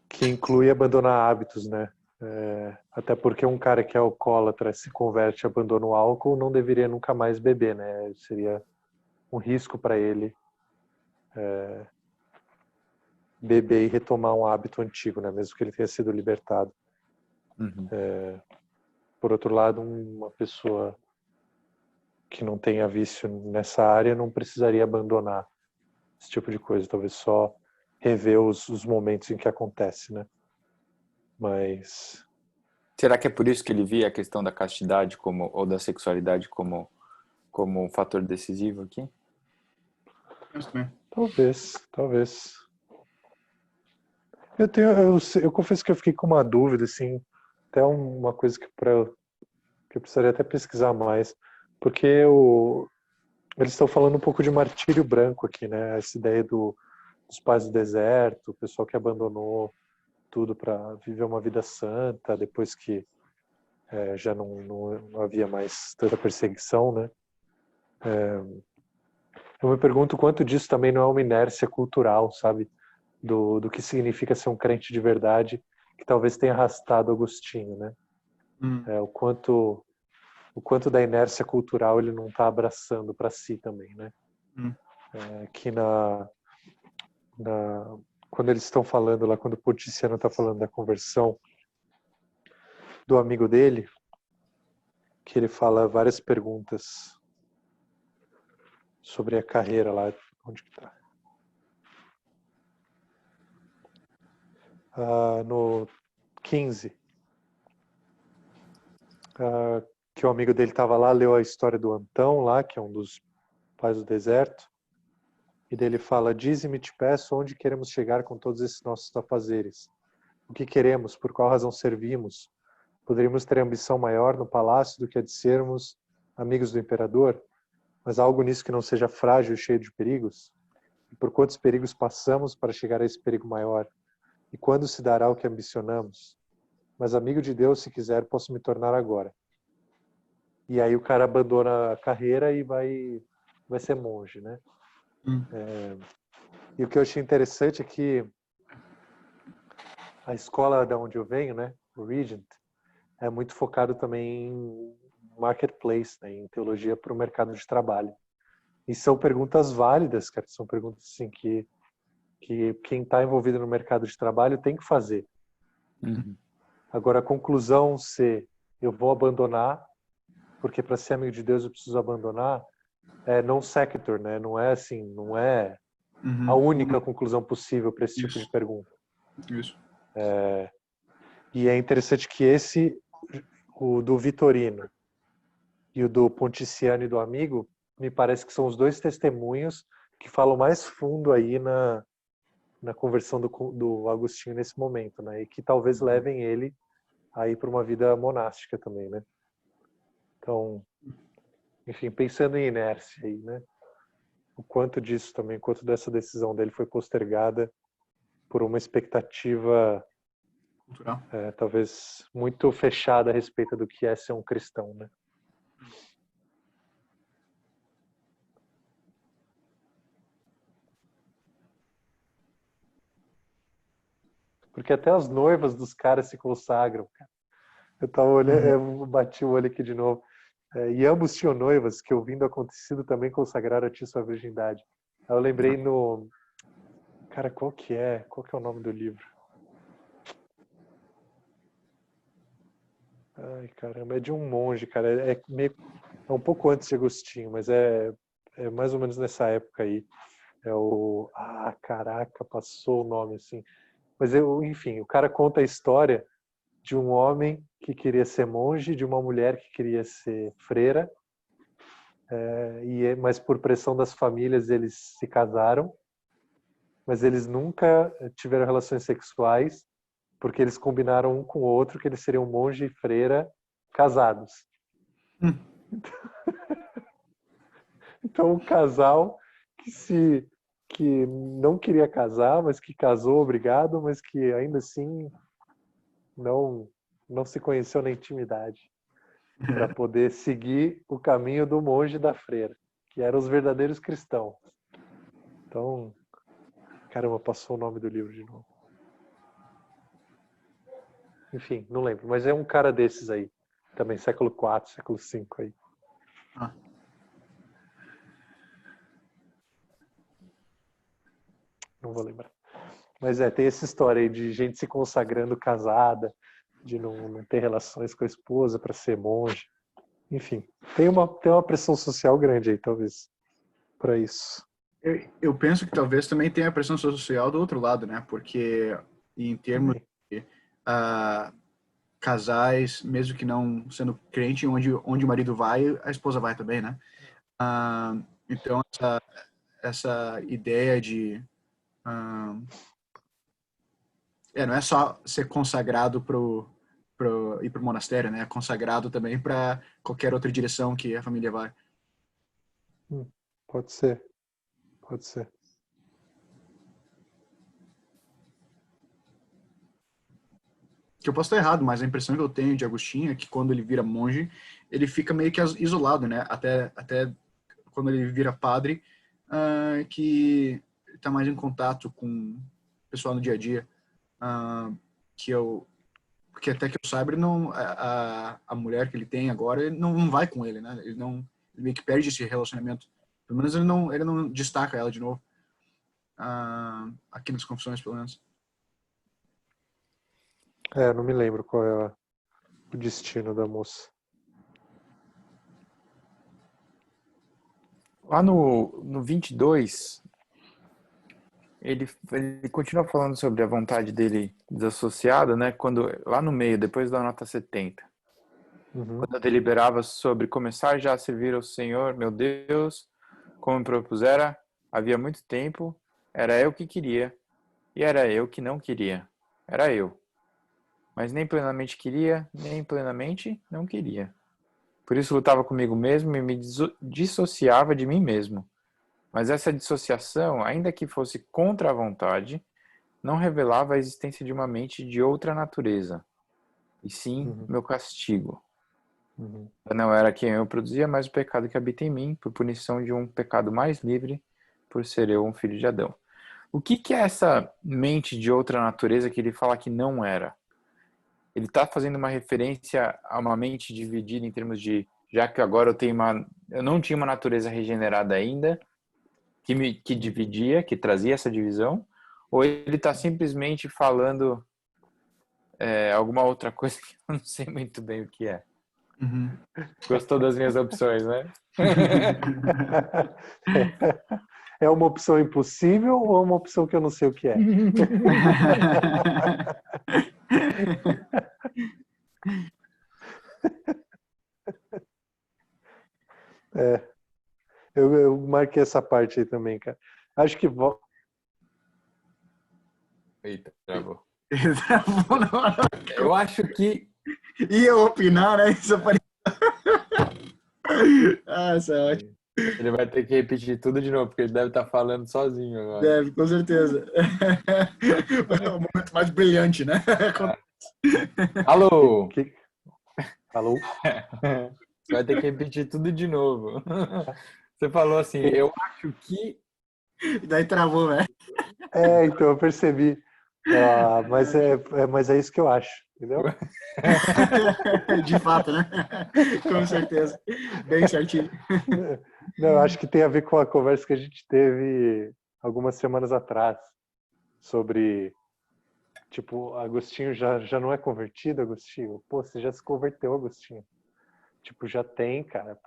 que inclui abandonar hábitos, né? Até porque um cara que é alcoólatra se converte e abandona o álcool não deveria nunca mais beber, né? Seria um risco para ele beber e retomar um hábito antigo, né? Mesmo que ele tenha sido libertado. Uhum. Por outro lado, uma pessoa que não tenha vício nessa área não precisaria abandonar esse tipo de coisa, talvez só rever os momentos em que acontece, né? Mas Será que é por isso que ele via a questão da castidade ou da sexualidade como um fator decisivo aqui? Penso também. talvez. Eu confesso que eu fiquei com uma dúvida, assim, até uma coisa que eu precisaria até pesquisar mais, porque eles estão falando um pouco de martírio branco aqui, né? Essa ideia dos pais do deserto, o pessoal que abandonou tudo para viver uma vida santa, depois que já não havia mais tanta perseguição, né? Eu me pergunto quanto disso também não é uma inércia cultural, sabe? Do que significa ser um crente de verdade, que talvez tenha arrastado Agostinho, né? O quanto da inércia cultural ele não está abraçando para si também, né? Que quando eles estão falando lá, quando o Ponticelli está falando da conversão do amigo dele, que ele fala várias perguntas sobre a carreira lá, onde que tá? No 15, que o amigo dele estava lá, leu a história do Antão lá, que é um dos pais do deserto, e dele fala: dize-me, te peço, onde queremos chegar com todos esses nossos afazeres? O que queremos? Por qual razão servimos? Poderíamos ter ambição maior no palácio do que a de sermos amigos do imperador? Mas há algo nisso que não seja frágil e cheio de perigos? E por quantos perigos passamos para chegar a esse perigo maior? E quando se dará o que ambicionamos? Mas amigo de Deus, se quiser, posso me tornar agora. E aí o cara abandona a carreira e vai ser monge, né? E o que eu achei interessante é que a escola da onde eu venho, né, o Regent, é muito focado também em marketplace, né, em teologia para o mercado de trabalho. E são perguntas válidas, cara, são perguntas assim que quem está envolvido no mercado de trabalho tem que fazer. Agora, a conclusão ser eu vou abandonar, porque para ser amigo de Deus eu preciso abandonar, é non sequitur, né? Não é assim, não é a única conclusão possível para esse tipo de pergunta. Isso. E é interessante que o do Vitorino e o do Ponticiano e do amigo, me parece que são os dois testemunhos que falam mais fundo aí na conversão do Agostinho nesse momento, né? E que talvez levem ele aí para uma vida monástica também, né? Então, enfim, pensando em inércia aí, né? O quanto disso também, quanto dessa decisão dele foi postergada por uma expectativa Cultural. talvez muito fechada a respeito do que é ser um cristão, né? Porque até as noivas dos caras se consagram, cara. Eu tava olhando, eu bati o olho aqui de novo. E ambos tinham noivas que, ouvindo acontecido, também consagraram a ti sua virgindade. Aí eu lembrei no... Cara, qual que é? Qual que é o nome do livro? Ai, caramba, é de um monge, cara. É um pouco antes de Agostinho, mas é mais ou menos nessa época aí. É o... Ah, caraca, passou o nome, assim. Mas, enfim, o cara conta a história de um homem que queria ser monge, de uma mulher que queria ser freira, mas por pressão das famílias eles se casaram, mas eles nunca tiveram relações sexuais, porque eles combinaram um com o outro que eles seriam monge e freira casados. Então, o casal que não queria casar, mas que casou obrigado, mas que ainda assim não se conheceu na intimidade, para poder seguir o caminho do monge e da freira, que eram os verdadeiros cristãos. Então, caramba, passou o nome do livro de novo. Enfim, não lembro, mas é um cara desses aí, também século IV, século V aí. Ah. Não vou lembrar. Mas tem essa história aí de gente se consagrando casada, de não ter relações com a esposa para ser monge. Enfim, tem uma pressão social grande aí, talvez, para isso. Eu penso que talvez também tenha a pressão social do outro lado, né? Porque em termos de casais, mesmo que não sendo crente, onde o marido vai, a esposa vai também, né? Então, essa ideia de... não é só ser consagrado ir pro monastério, né? É consagrado também para qualquer outra direção que a família vai. Pode ser. Pode ser. Que eu posso estar errado, mas a impressão que eu tenho de Agostinho é que quando ele vira monge, ele fica meio que isolado, né? Até quando ele vira padre, que está mais em contato com o pessoal no dia a dia. Porque até que eu saiba, ele não, a mulher que ele tem agora, ele não vai com ele, né? Ele meio que perde esse relacionamento. Pelo menos ele não destaca ela de novo. Aqui nas confissões, pelo menos. Não me lembro qual é o destino da moça. Lá no 22, ele continua falando sobre a vontade dele desassociada, né? Quando, lá no meio, depois da nota 70. Quando eu deliberava sobre começar já a servir ao Senhor, meu Deus, como me propusera, havia muito tempo, era eu que queria, e era eu que não queria. Era eu. Mas nem plenamente queria, nem plenamente não queria. Por isso lutava comigo mesmo e me dissociava de mim mesmo. Mas essa dissociação, ainda que fosse contra a vontade, não revelava a existência de uma mente de outra natureza, e sim meu castigo. Eu não era quem eu produzia, mas o pecado que habita em mim, por punição de um pecado mais livre, por ser eu um filho de Adão. O que é essa mente de outra natureza que ele fala que não era? Ele está fazendo uma referência a uma mente dividida em termos de, já que agora eu não tinha uma natureza regenerada ainda, que dividia, que trazia essa divisão, ou ele está simplesmente falando alguma outra coisa que eu não sei muito bem o que é. Uhum. Gostou das minhas opções, né? É uma opção impossível ou é uma opção que eu não sei o que é? Eu marquei essa parte aí também, cara. Acho que Eita, travou. Não, Eu acho que... ia opinar, né? Isso isso é ótimo. Ele vai ter que repetir tudo de novo, porque ele deve estar falando sozinho agora. Deve, com certeza. É o momento mais brilhante, né? Alô! Alô? Você vai ter que repetir tudo de novo. Você falou assim, eu acho que... E daí travou, velho. Então eu percebi. Mas é isso que eu acho, entendeu? De fato, né? Com certeza. Bem certinho. Não, eu acho que tem a ver com a conversa que a gente teve algumas semanas atrás sobre, tipo, Agostinho já não é convertido, Agostinho? Pô, você já se converteu, Agostinho. Tipo, já tem, cara,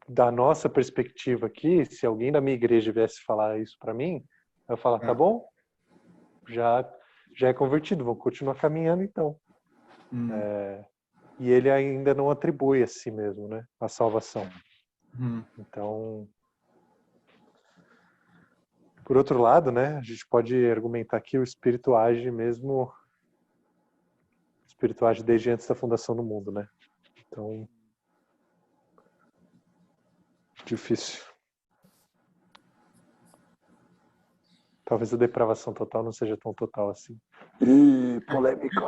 da nossa perspectiva aqui, se alguém da minha igreja viesse falar isso pra mim, eu falar, tá bom, já é convertido, vou continuar caminhando então. E ele ainda não atribui a si mesmo, né, a salvação. Então, Por outro lado, né, a gente pode argumentar que o espírito age mesmo, o espírito age desde antes da fundação do mundo, né? Então, difícil. Talvez a depravação total não seja tão total assim. Polêmica!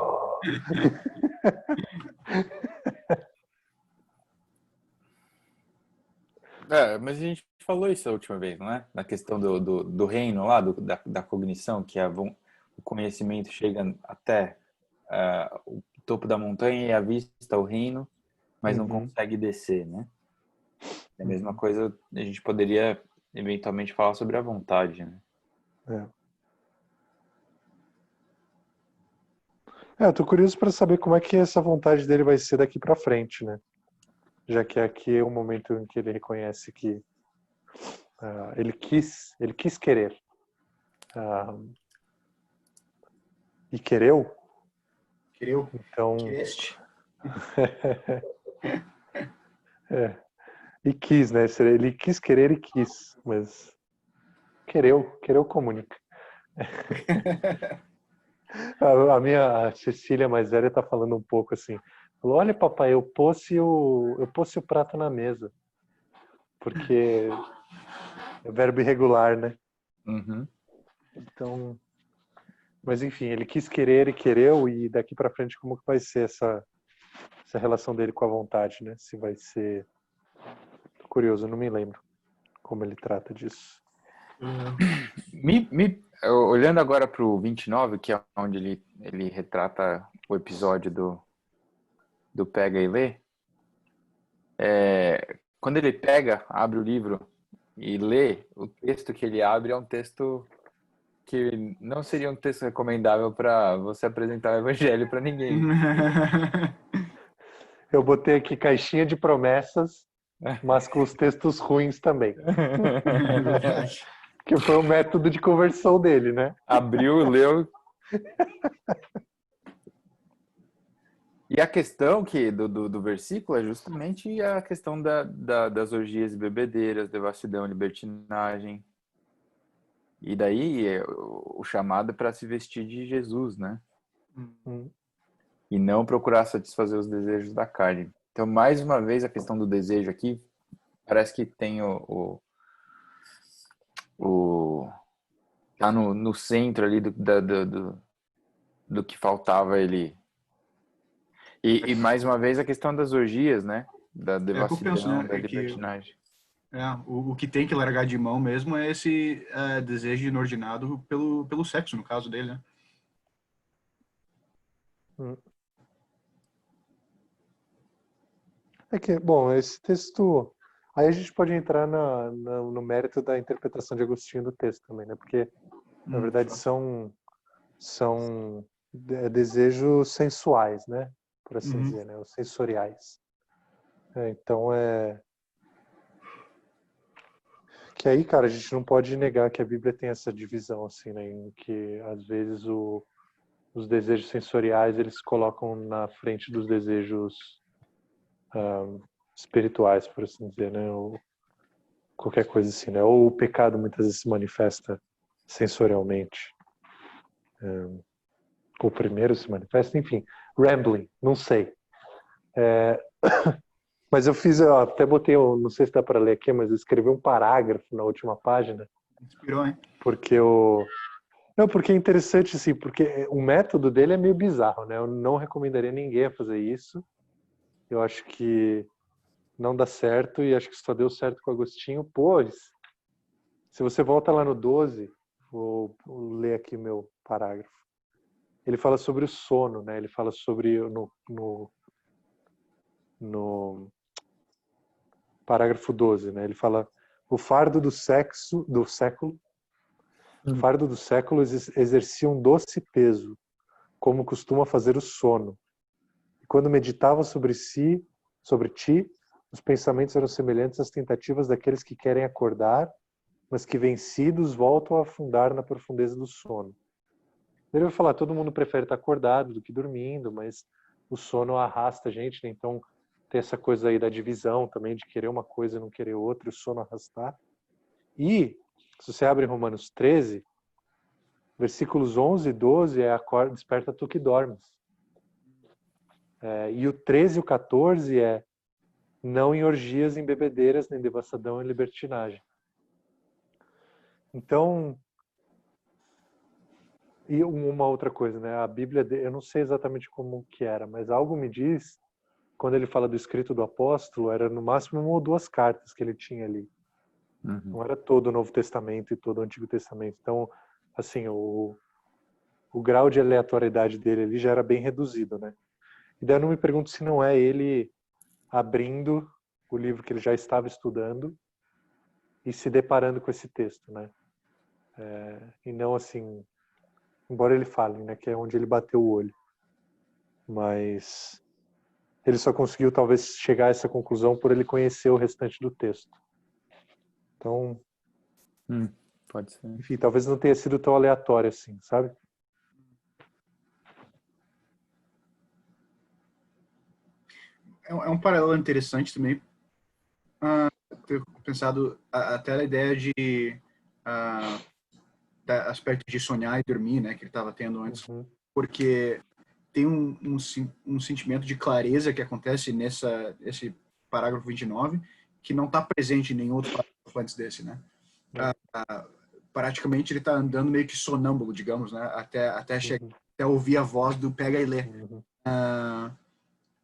Mas a gente falou isso a última vez, não é? Na questão do reino lá, da cognição, que o conhecimento chega até o topo da montanha e avista o reino, mas não consegue descer, né? É a mesma coisa, a gente poderia eventualmente falar sobre a vontade, né? Eu tô curioso para saber como é que essa vontade dele vai ser daqui para frente, né? Já que aqui é o momento em que ele reconhece que ele quis querer. E quereu? Quereu? Então, Quereste? e quis, né? Ele quis querer e quis, mas quereu comunica. A minha Cecília mais velha tá falando um pouco assim. Falou, olha papai, eu pôs o prato na mesa. Porque é verbo irregular, né? Uhum. Então, mas enfim, ele quis querer e quereu, e daqui pra frente como que vai ser essa relação dele com a vontade, né? Se vai ser... Tô curioso, eu não me lembro como ele trata disso. Olhando agora para o 29, que é onde ele retrata o episódio do Pega e Lê, quando ele abre o livro e lê, o texto que ele abre é um texto que não seria um texto recomendável para você apresentar o evangelho para ninguém. Eu botei aqui caixinha de promessas, mas com os textos ruins também. Verdade. Que foi o método de conversão dele, né? Abriu, leu. E a questão do versículo é justamente a questão das orgias e bebedeiras, devassidão, libertinagem. E daí o chamado para se vestir de Jesus, né? E não procurar satisfazer os desejos da carne. Então, mais uma vez, a questão do desejo aqui parece que tem tá no centro ali do que faltava ele. E mais uma vez a questão das orgias, né? Da É o que eu penso, devassidão, né? da libertinagem. O que tem que largar de mão mesmo é esse desejo inordinado pelo sexo, no caso dele, né? É que, bom, esse texto... Aí a gente pode entrar no mérito da interpretação de Agostinho do texto também, né? Porque, na verdade, são desejos sensuais, né? Por assim dizer, né? Os sensoriais. Então, que aí, cara, a gente não pode negar que a Bíblia tem essa divisão, assim, né? Em que, às vezes, os desejos sensoriais, eles colocam na frente dos desejos espirituais, por assim dizer, né? Ou qualquer coisa assim, né? Ou o pecado muitas vezes se manifesta sensorialmente. Ou primeiro se manifesta, enfim. Rambling, não sei. Mas eu até botei, não sei se dá para ler aqui, mas eu escrevi um parágrafo na última página. Inspirou, hein? Porque Não, porque é interessante, assim, porque o método dele é meio bizarro, né? Eu não recomendaria ninguém a fazer isso. Eu acho que não dá certo e acho que só deu certo com o Agostinho, pois se você volta lá no 12, vou ler aqui meu parágrafo. Ele fala sobre o sono, né? Ele fala sobre no parágrafo 12, né? Ele fala o fardo do século exercia um doce peso, como costuma fazer o sono. E quando meditava sobre ti, os pensamentos eram semelhantes às tentativas daqueles que querem acordar, mas que vencidos voltam a afundar na profundeza do sono. Ele vai falar, todo mundo prefere estar acordado do que dormindo, mas o sono arrasta a gente, né? Então tem essa coisa aí da divisão também, de querer uma coisa e não querer outra, o sono arrastar. E Se você abre Romanos 13, versículos 11 e 12 é acorda, desperta tu que dormes. E o 13 e o 14 é não em orgias, em bebedeiras, nem devassidão e libertinagem. Então, e uma outra coisa, né? A Bíblia, eu não sei exatamente como que era, mas algo me diz, quando ele fala do escrito do apóstolo, era no máximo 1 ou 2 cartas que ele tinha ali. Não era todo o Novo Testamento e todo o Antigo Testamento. Então, assim, o grau de aleatoriedade dele ali já era bem reduzido, né? E daí eu não me pergunto se não é ele abrindo o livro que ele já estava estudando e se deparando com esse texto, né? E não assim, embora ele fale, né, que é onde ele bateu o olho. Mas ele só conseguiu talvez chegar a essa conclusão por ele conhecer o restante do texto. Então, Pode ser. enfim, talvez não tenha sido tão aleatório assim, sabe? É um paralelo interessante também. Ter pensado até a ideia de da aspecto de sonhar e dormir, né, que ele estava tendo antes, porque tem um sentimento de clareza que acontece esse parágrafo 29 que não está presente em nenhum outro parágrafo antes desse, né? Praticamente ele está andando meio que sonâmbulo, digamos, né, até ouvir a voz do pega e lê.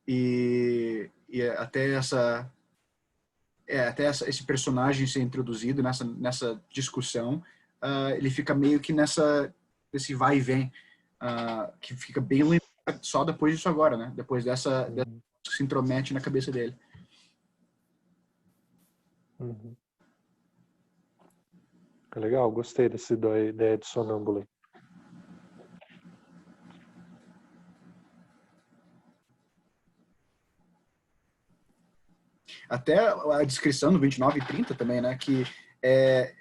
E esse personagem ser introduzido nessa discussão, ele fica meio que nesse vai e vem, que fica bem linear só depois disso agora, né? Depois dessa que se intromete na cabeça dele. É legal, gostei dessa ideia de sonâmbulo. Até a descrição do 29 e 30 também, né? Que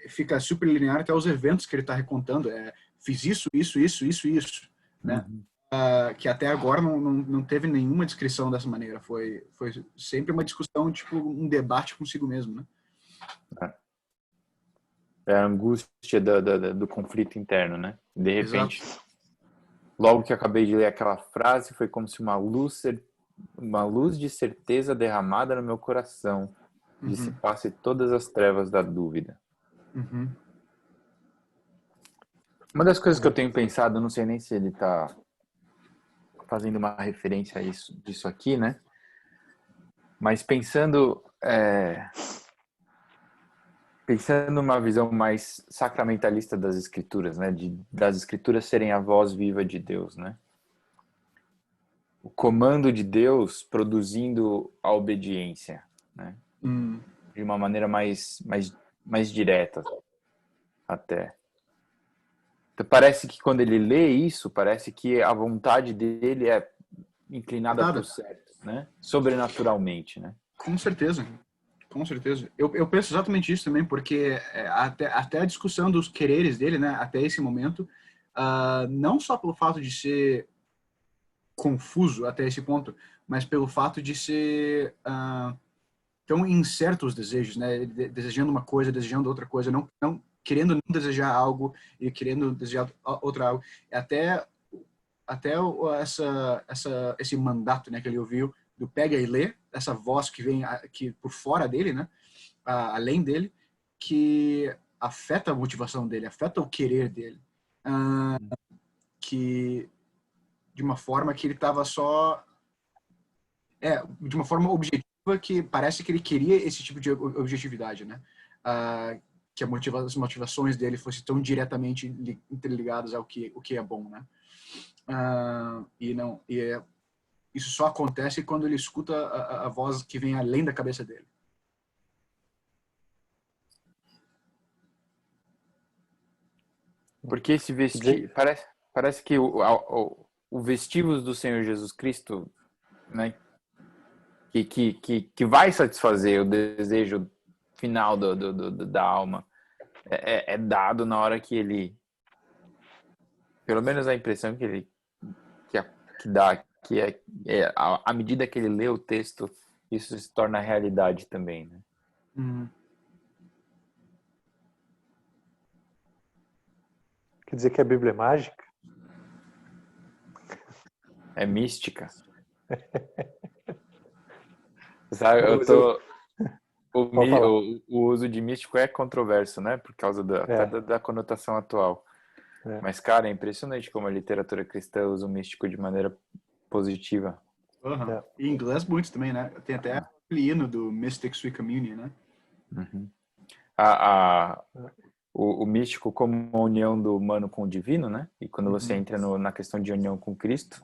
fica super linear até os eventos que ele está recontando. Fiz isso, né? Que até agora não teve nenhuma descrição dessa maneira. Foi sempre uma discussão, tipo um debate consigo mesmo, né? É a angústia do conflito interno, né? De repente, Exato. logo que eu acabei de ler aquela frase, foi como se uma luz de certeza derramada no meu coração dissipasse todas as trevas da dúvida. Uma das coisas que eu tenho pensado, não sei nem se ele está fazendo uma referência a disso aqui, né? Mas pensando numa visão mais sacramentalista das escrituras, né? Das escrituras serem a voz viva de Deus, né? O comando de Deus produzindo a obediência, né? De uma maneira mais direta até. Então, parece que quando ele lê isso, parece que a vontade dele é inclinada para o certo, né? Sobrenaturalmente, né? Com certeza. Com certeza. Eu penso exatamente isso também, porque até a discussão dos quereres dele, né, até esse momento, não só pelo fato de ser confuso até esse ponto, mas pelo fato de ser tão incerto os desejos, né, desejando uma coisa, desejando outra coisa, não querendo não desejar algo e querendo desejar outra algo. Até esse mandato, né, que ele ouviu do pega e lê, essa voz que vem aqui por fora dele, né, além dele, que afeta a motivação dele, afeta o querer dele, que de uma forma que ele estava só de uma forma objetiva, que parece que ele queria esse tipo de objetividade, né, que as motivações dele fossem tão diretamente interligadas ao que é bom, né, isso só acontece quando ele escuta a voz que vem além da cabeça dele. Porque esse parece que o vestígios do Senhor Jesus Cristo, né, que vai satisfazer o desejo final da alma, é dado na hora que ele, pelo menos a impressão que dá, que à medida que ele lê o texto, isso se torna realidade também, né? Quer dizer que a Bíblia é mágica? É mística. Sabe, Não, eu mas eu... tô... O, Pode falar. o uso de místico é controverso, né? Por causa até É, da conotação atual. é. Mas, cara, é impressionante como a literatura cristã usa o místico de maneira positiva. Uhum. É. Em inglês, muito também, né? Tem até aquele hino do Mystics We Communion, né? Uhum. A, a, o místico como uma união do humano com o divino, né? E quando você entra na questão de união com Cristo,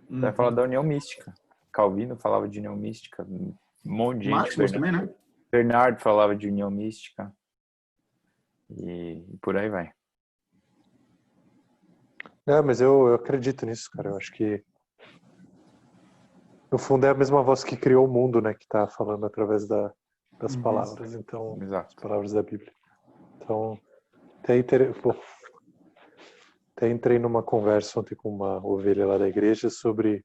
você vai falar da união mística. Calvino falava de união mística. Um monte de gente. Máximos também, né? Bernardo falava de união mística. E por aí vai. É, mas eu acredito nisso, cara. Eu acho que no fundo é a mesma voz que criou o mundo, né? Que está falando através das palavras. Então, as Exato. palavras da Bíblia. Então, bom, até entrei numa conversa ontem com uma ovelha lá da igreja sobre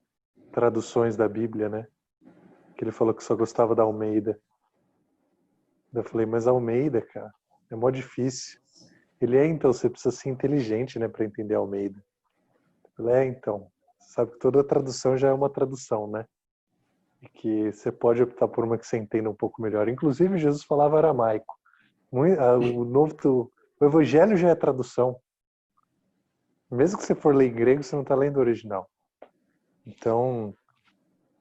traduções da Bíblia, né? Que ele falou que só gostava da Almeida. Eu falei, mas a Almeida, cara, é mó difícil. Ele então, você precisa ser inteligente, né, para entender a Almeida. Eu falei, então, sabe que toda tradução já é uma tradução, né? E que você pode optar por uma que você entenda um pouco melhor. Inclusive, Jesus falava aramaico. O Evangelho já é tradução. Mesmo que você for ler em grego, você não está lendo o original. Então,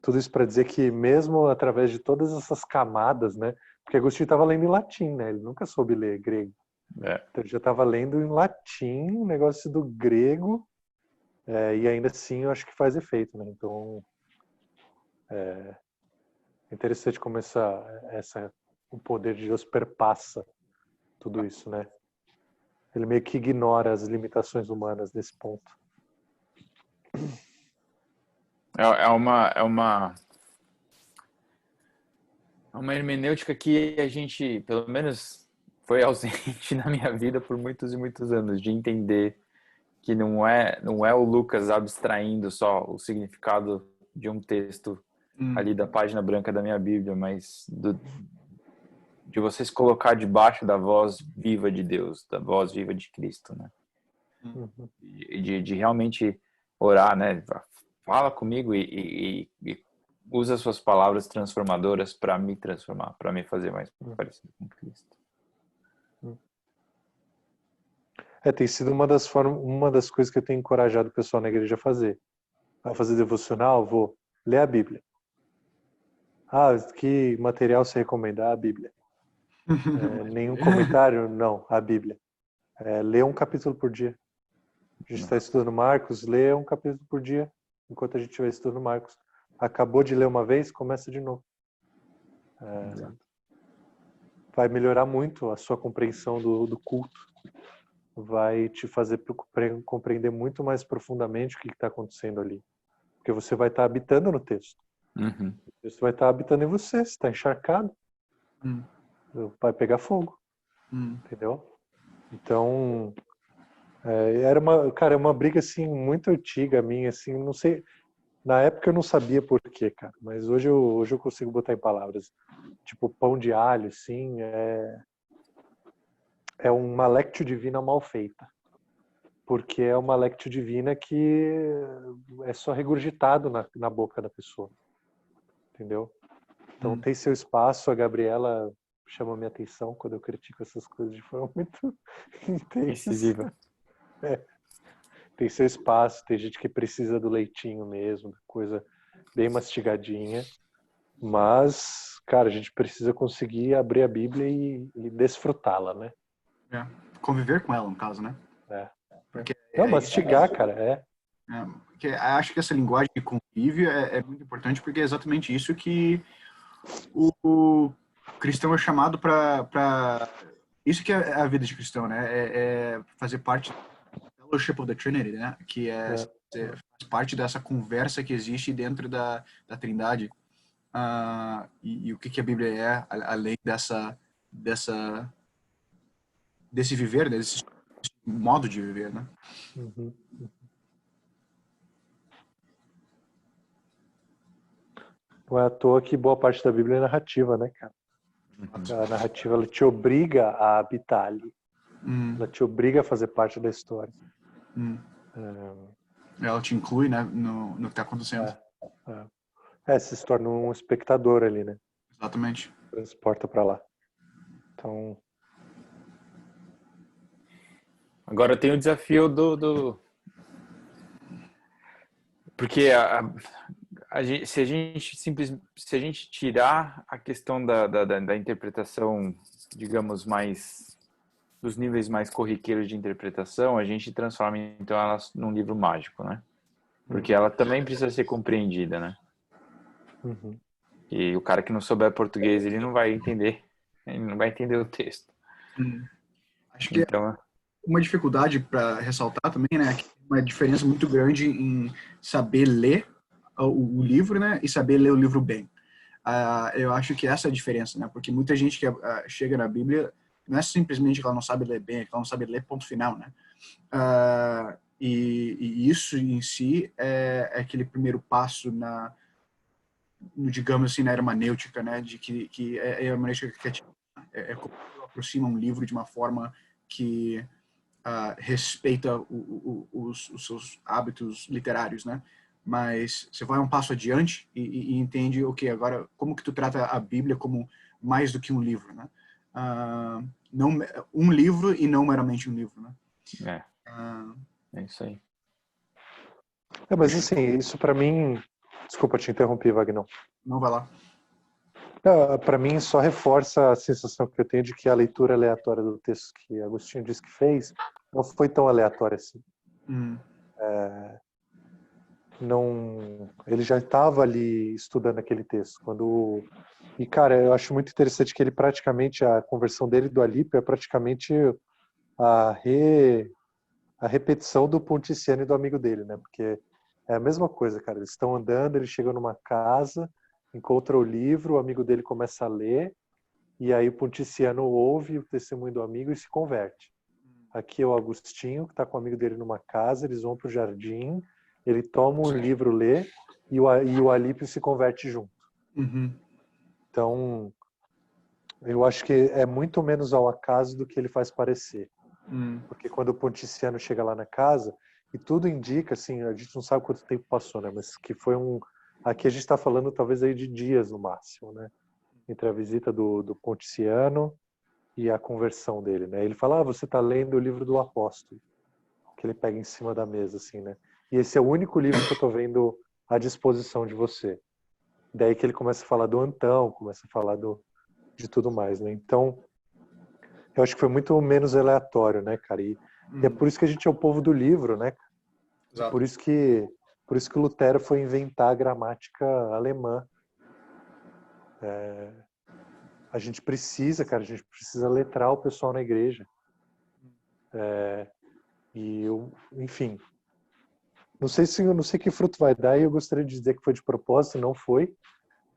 tudo isso para dizer que mesmo através de todas essas camadas, né? Porque Agostinho estava lendo em latim, né? Ele nunca soube ler grego. É. Então ele já estava lendo em latim, um negócio do grego, e ainda assim eu acho que faz efeito, né? Então é interessante como o poder de Deus perpassa tudo isso, né? Ele meio que ignora as limitações humanas nesse ponto. É uma hermenêutica que a gente, pelo menos, foi ausente na minha vida por muitos e muitos anos, de entender que não é o Lucas abstraindo só o significado de um texto ali da página branca da minha Bíblia, mas de você se colocar debaixo da voz viva de Deus, da voz viva de Cristo, né? Uhum. De realmente orar, né? Fala comigo e usa suas palavras transformadoras para me transformar, para me fazer mais parecido com Cristo. Tem sido uma das coisas que eu tenho encorajado o pessoal na igreja a fazer. Vai fazer devocional? Vou ler a Bíblia. Ah, que material você recomenda? A Bíblia. Nenhum comentário? Não, a Bíblia. Lê um capítulo por dia. A gente está estudando Marcos, lê um capítulo por dia, enquanto a gente estiver estudando Marcos. Acabou de ler uma vez, começa de novo. Vai melhorar muito a sua compreensão do culto. Vai te fazer compreender muito mais profundamente o que está acontecendo ali. Porque você vai estar habitando no texto. Uhum. O texto vai estar habitando em você. Você está encharcado. Vai pegar fogo. Entendeu? Então, era uma briga assim muito antiga minha, assim, não sei. Na época eu não sabia por quê, cara, mas hoje eu consigo botar em palavras. Tipo, pão de alho, assim, é uma lectio divina mal feita. Porque é uma lectio divina que é só regurgitado na boca da pessoa. Entendeu? Então tem seu espaço. A Gabriela chama minha atenção quando eu critico essas coisas de forma muito intensa. Incisiva. Tem seu espaço, tem gente que precisa do leitinho mesmo, coisa bem mastigadinha. Mas, cara, a gente precisa conseguir abrir a Bíblia e desfrutá-la, né? Conviver com ela, no caso, né? Porque mastigar, cara, porque acho que essa linguagem de convívio é muito importante, porque é exatamente isso que o cristão é chamado para... Isso que é a vida de cristão, né? É fazer parte do Fellowship of the Trinity, né? Que faz parte dessa conversa que existe dentro da Trindade. E o que a Bíblia é, além desse viver, né? Desse modo de viver, né? Uhum. Não é à toa que boa parte da Bíblia é narrativa, né, cara? A narrativa, ela te obriga a habitar ali. Ela te obriga a fazer parte da história. Hum. Ela te inclui, né, no que está acontecendo. Você se torna um espectador ali, né? Exatamente. Transporta para lá. Então... Agora tem o desafio porque se a gente tirar a questão da interpretação, digamos, mais dos níveis mais corriqueiros de interpretação, a gente transforma então ela num livro mágico, né? Porque ela também precisa ser compreendida, né? Uhum. E o cara que não souber português, ele não vai entender o texto. Acho que Então, uma dificuldade para ressaltar também, né, é que tem uma diferença muito grande em saber ler o livro, né, e saber ler o livro bem. Eu acho que essa é a diferença, né, porque muita gente que chega na Bíblia não é simplesmente que ela não sabe ler bem, é que ela não sabe ler ponto final, né. E isso em si é aquele primeiro passo digamos assim, na hermenêutica, né, de que é a hermenêutica que é como aproxima um livro de uma forma que respeita os seus hábitos literários, né? Mas você vai um passo adiante e entende, ok, agora como que tu trata a Bíblia como mais do que um livro, né? Não um livro e não meramente um livro, né? é isso aí. Mas assim, isso para mim... Desculpa te interromper, Wagner. Não vai lá. Para mim, só reforça a sensação que eu tenho de que a leitura aleatória do texto que Agostinho disse que fez não foi tão aleatória assim. Não, ele já estava ali estudando aquele texto. E, cara, eu acho muito interessante que ele praticamente, a conversão dele do Alípio é praticamente a, a repetição do Ponticiano e do amigo dele, né? Porque é a mesma coisa, cara. Eles estão andando, eles chegam numa casa, encontram o livro, o amigo dele começa a ler, e aí o Ponticiano ouve o testemunho do amigo e se converte. Aqui é o Agostinho, que está com o amigo dele numa casa, eles vão para o jardim, ele toma um livro, lê, e o Alípio se converte junto. Então, eu acho que é muito menos ao acaso do que ele faz parecer. Porque quando o Ponticiano chega lá na casa, e tudo indica, assim, a gente não sabe quanto tempo passou, né? Mas que foi aqui a gente está falando talvez aí de dias no máximo, né? Entre a visita do Ponticiano e a conversão dele, né? Ele fala, você está lendo o livro do apóstolo, que ele pega em cima da mesa, assim, né? E esse é o único livro que eu estou vendo à disposição de você. Daí que ele começa a falar do Antão, começa a falar de tudo mais, né? Então, eu acho que foi muito menos aleatório, né, cara? E é por isso que a gente é o povo do livro, né? Exato. Por isso que o Lutero foi inventar a gramática alemã. A gente precisa, cara, a gente precisa letrar o pessoal na igreja. Enfim, não sei que fruto vai dar, e eu gostaria de dizer que foi de propósito, não foi,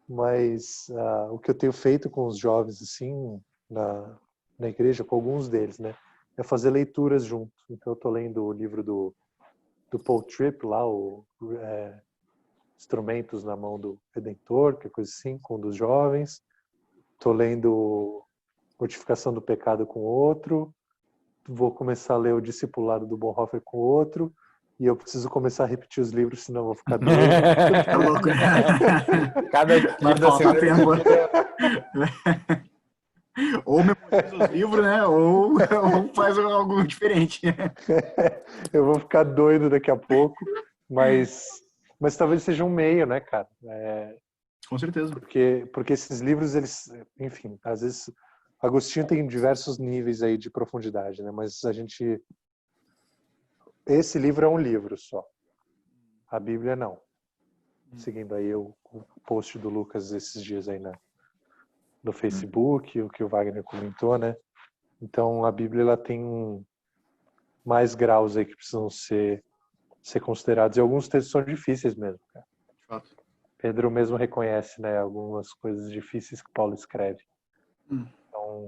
mas o que eu tenho feito com os jovens, assim, na igreja, com alguns deles, né, é fazer leituras junto. Então eu tô lendo o livro do Paul Tripp lá, Instrumentos na Mão do Redentor, que é coisa assim, com um dos jovens. Tô lendo Mortificação do Pecado com outro. Vou começar a ler o Discipulado do Bonhoeffer com outro. E eu preciso começar a repetir os livros, senão eu vou ficar doido. Tá louco, né? Cada Vai livro da faltar tempo. semana. Ou memoriza os livros, né? Ou faz algo diferente. Eu vou ficar doido daqui a pouco, mas talvez seja um meio, né, cara? Com certeza. Porque esses livros, eles, enfim, às vezes Agostinho tem diversos níveis aí de profundidade, né? Mas esse livro é um livro só. A Bíblia não. Seguindo aí o post do Lucas esses dias aí no Facebook, o que o Wagner comentou, né? Então a Bíblia ela tem mais graus aí que precisam ser considerados. E alguns textos são difíceis mesmo, cara. De fato. Pedro mesmo reconhece, né, algumas coisas difíceis que Paulo escreve. Então,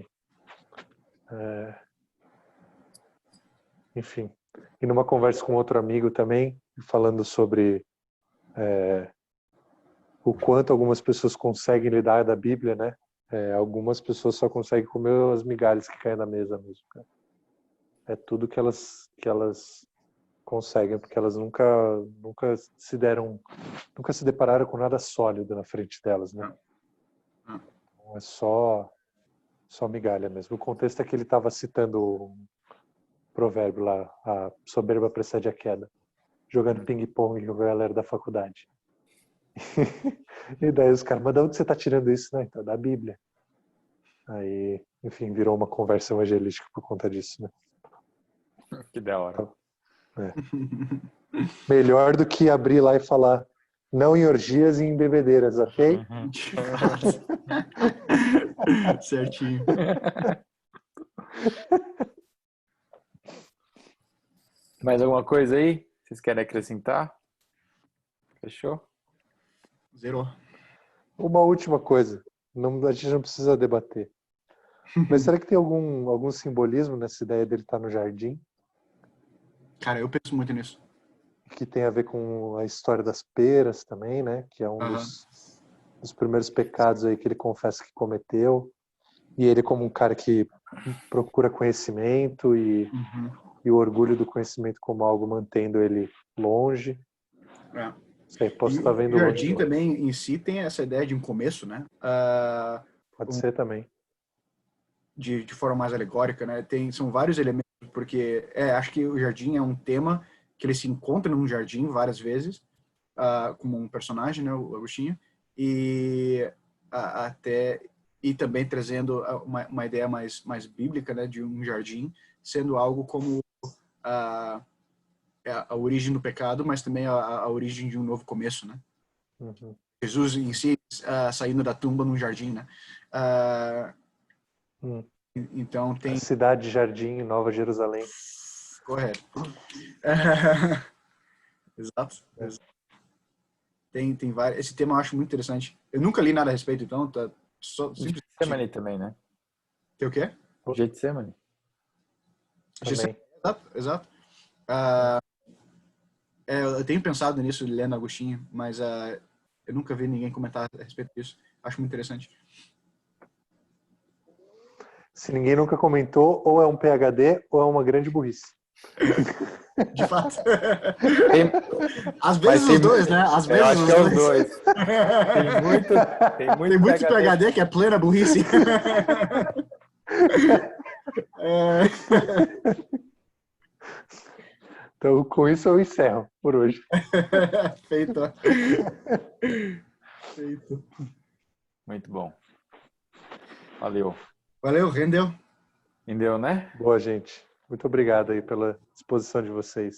enfim. E numa conversa com outro amigo também, falando sobre o quanto algumas pessoas conseguem lidar da Bíblia, né? Algumas pessoas só conseguem comer as migalhas que caem na mesa mesmo, cara. É tudo que elas conseguem, porque elas nunca se depararam com nada sólido na frente delas, né? Então é só migalha mesmo. O contexto é que ele estava citando o provérbio lá, a soberba precede a queda, jogando ping-pong com a galera da faculdade. E daí os caras, mas de onde você está tirando isso? Né? Então, da Bíblia. Aí, enfim, virou uma conversa evangelística por conta disso, né? Que da hora. É. Melhor do que abrir lá e falar não em orgias e em bebedeiras, ok? Certinho. Mais alguma coisa aí? Vocês querem acrescentar? Fechou? Zerou. Uma última coisa. A gente não precisa debater. Mas será que tem algum simbolismo nessa ideia dele estar no jardim? Cara, eu penso muito nisso. Que tem a ver com a história das peras também, né? Que é um dos primeiros pecados aí que ele confessa que cometeu. E ele como um cara que procura conhecimento e o orgulho do conhecimento como algo mantendo ele longe. É. Sei, posso estar vendo o jardim longe. também em si tem essa ideia de um começo, né? Pode ser também. De forma mais alegórica, né? São vários elementos, porque acho que o jardim é um tema que ele se encontra num jardim várias vezes, como um personagem, né, o Agostinho, e também trazendo uma ideia mais bíblica, né, de um jardim sendo algo como a origem do pecado, mas também a origem de um novo começo, né? Jesus em si saindo da tumba num jardim, né? Então tem a cidade Jardim, Nova Jerusalém. Correto. Exato. Tem vários. Esse tema eu acho muito interessante. Eu nunca li nada a respeito, então tá só simplesmente. Getsemane também, né? Tem o quê? Getsemane. Também. Exato. Eu tenho pensado nisso lendo Agostinho, mas eu nunca vi ninguém comentar a respeito disso. Acho muito interessante. Se ninguém nunca comentou, ou é um PhD ou é uma grande burrice. De fato. Às vezes os dois, né? Às vezes eu acho que é os dois. Tem muito PhD que é plena burrice. Então, com isso eu encerro por hoje. Feito. Muito bom. Valeu. Valeu, rendeu. Rendeu, né? Boa, gente. Muito obrigado aí pela disposição de vocês.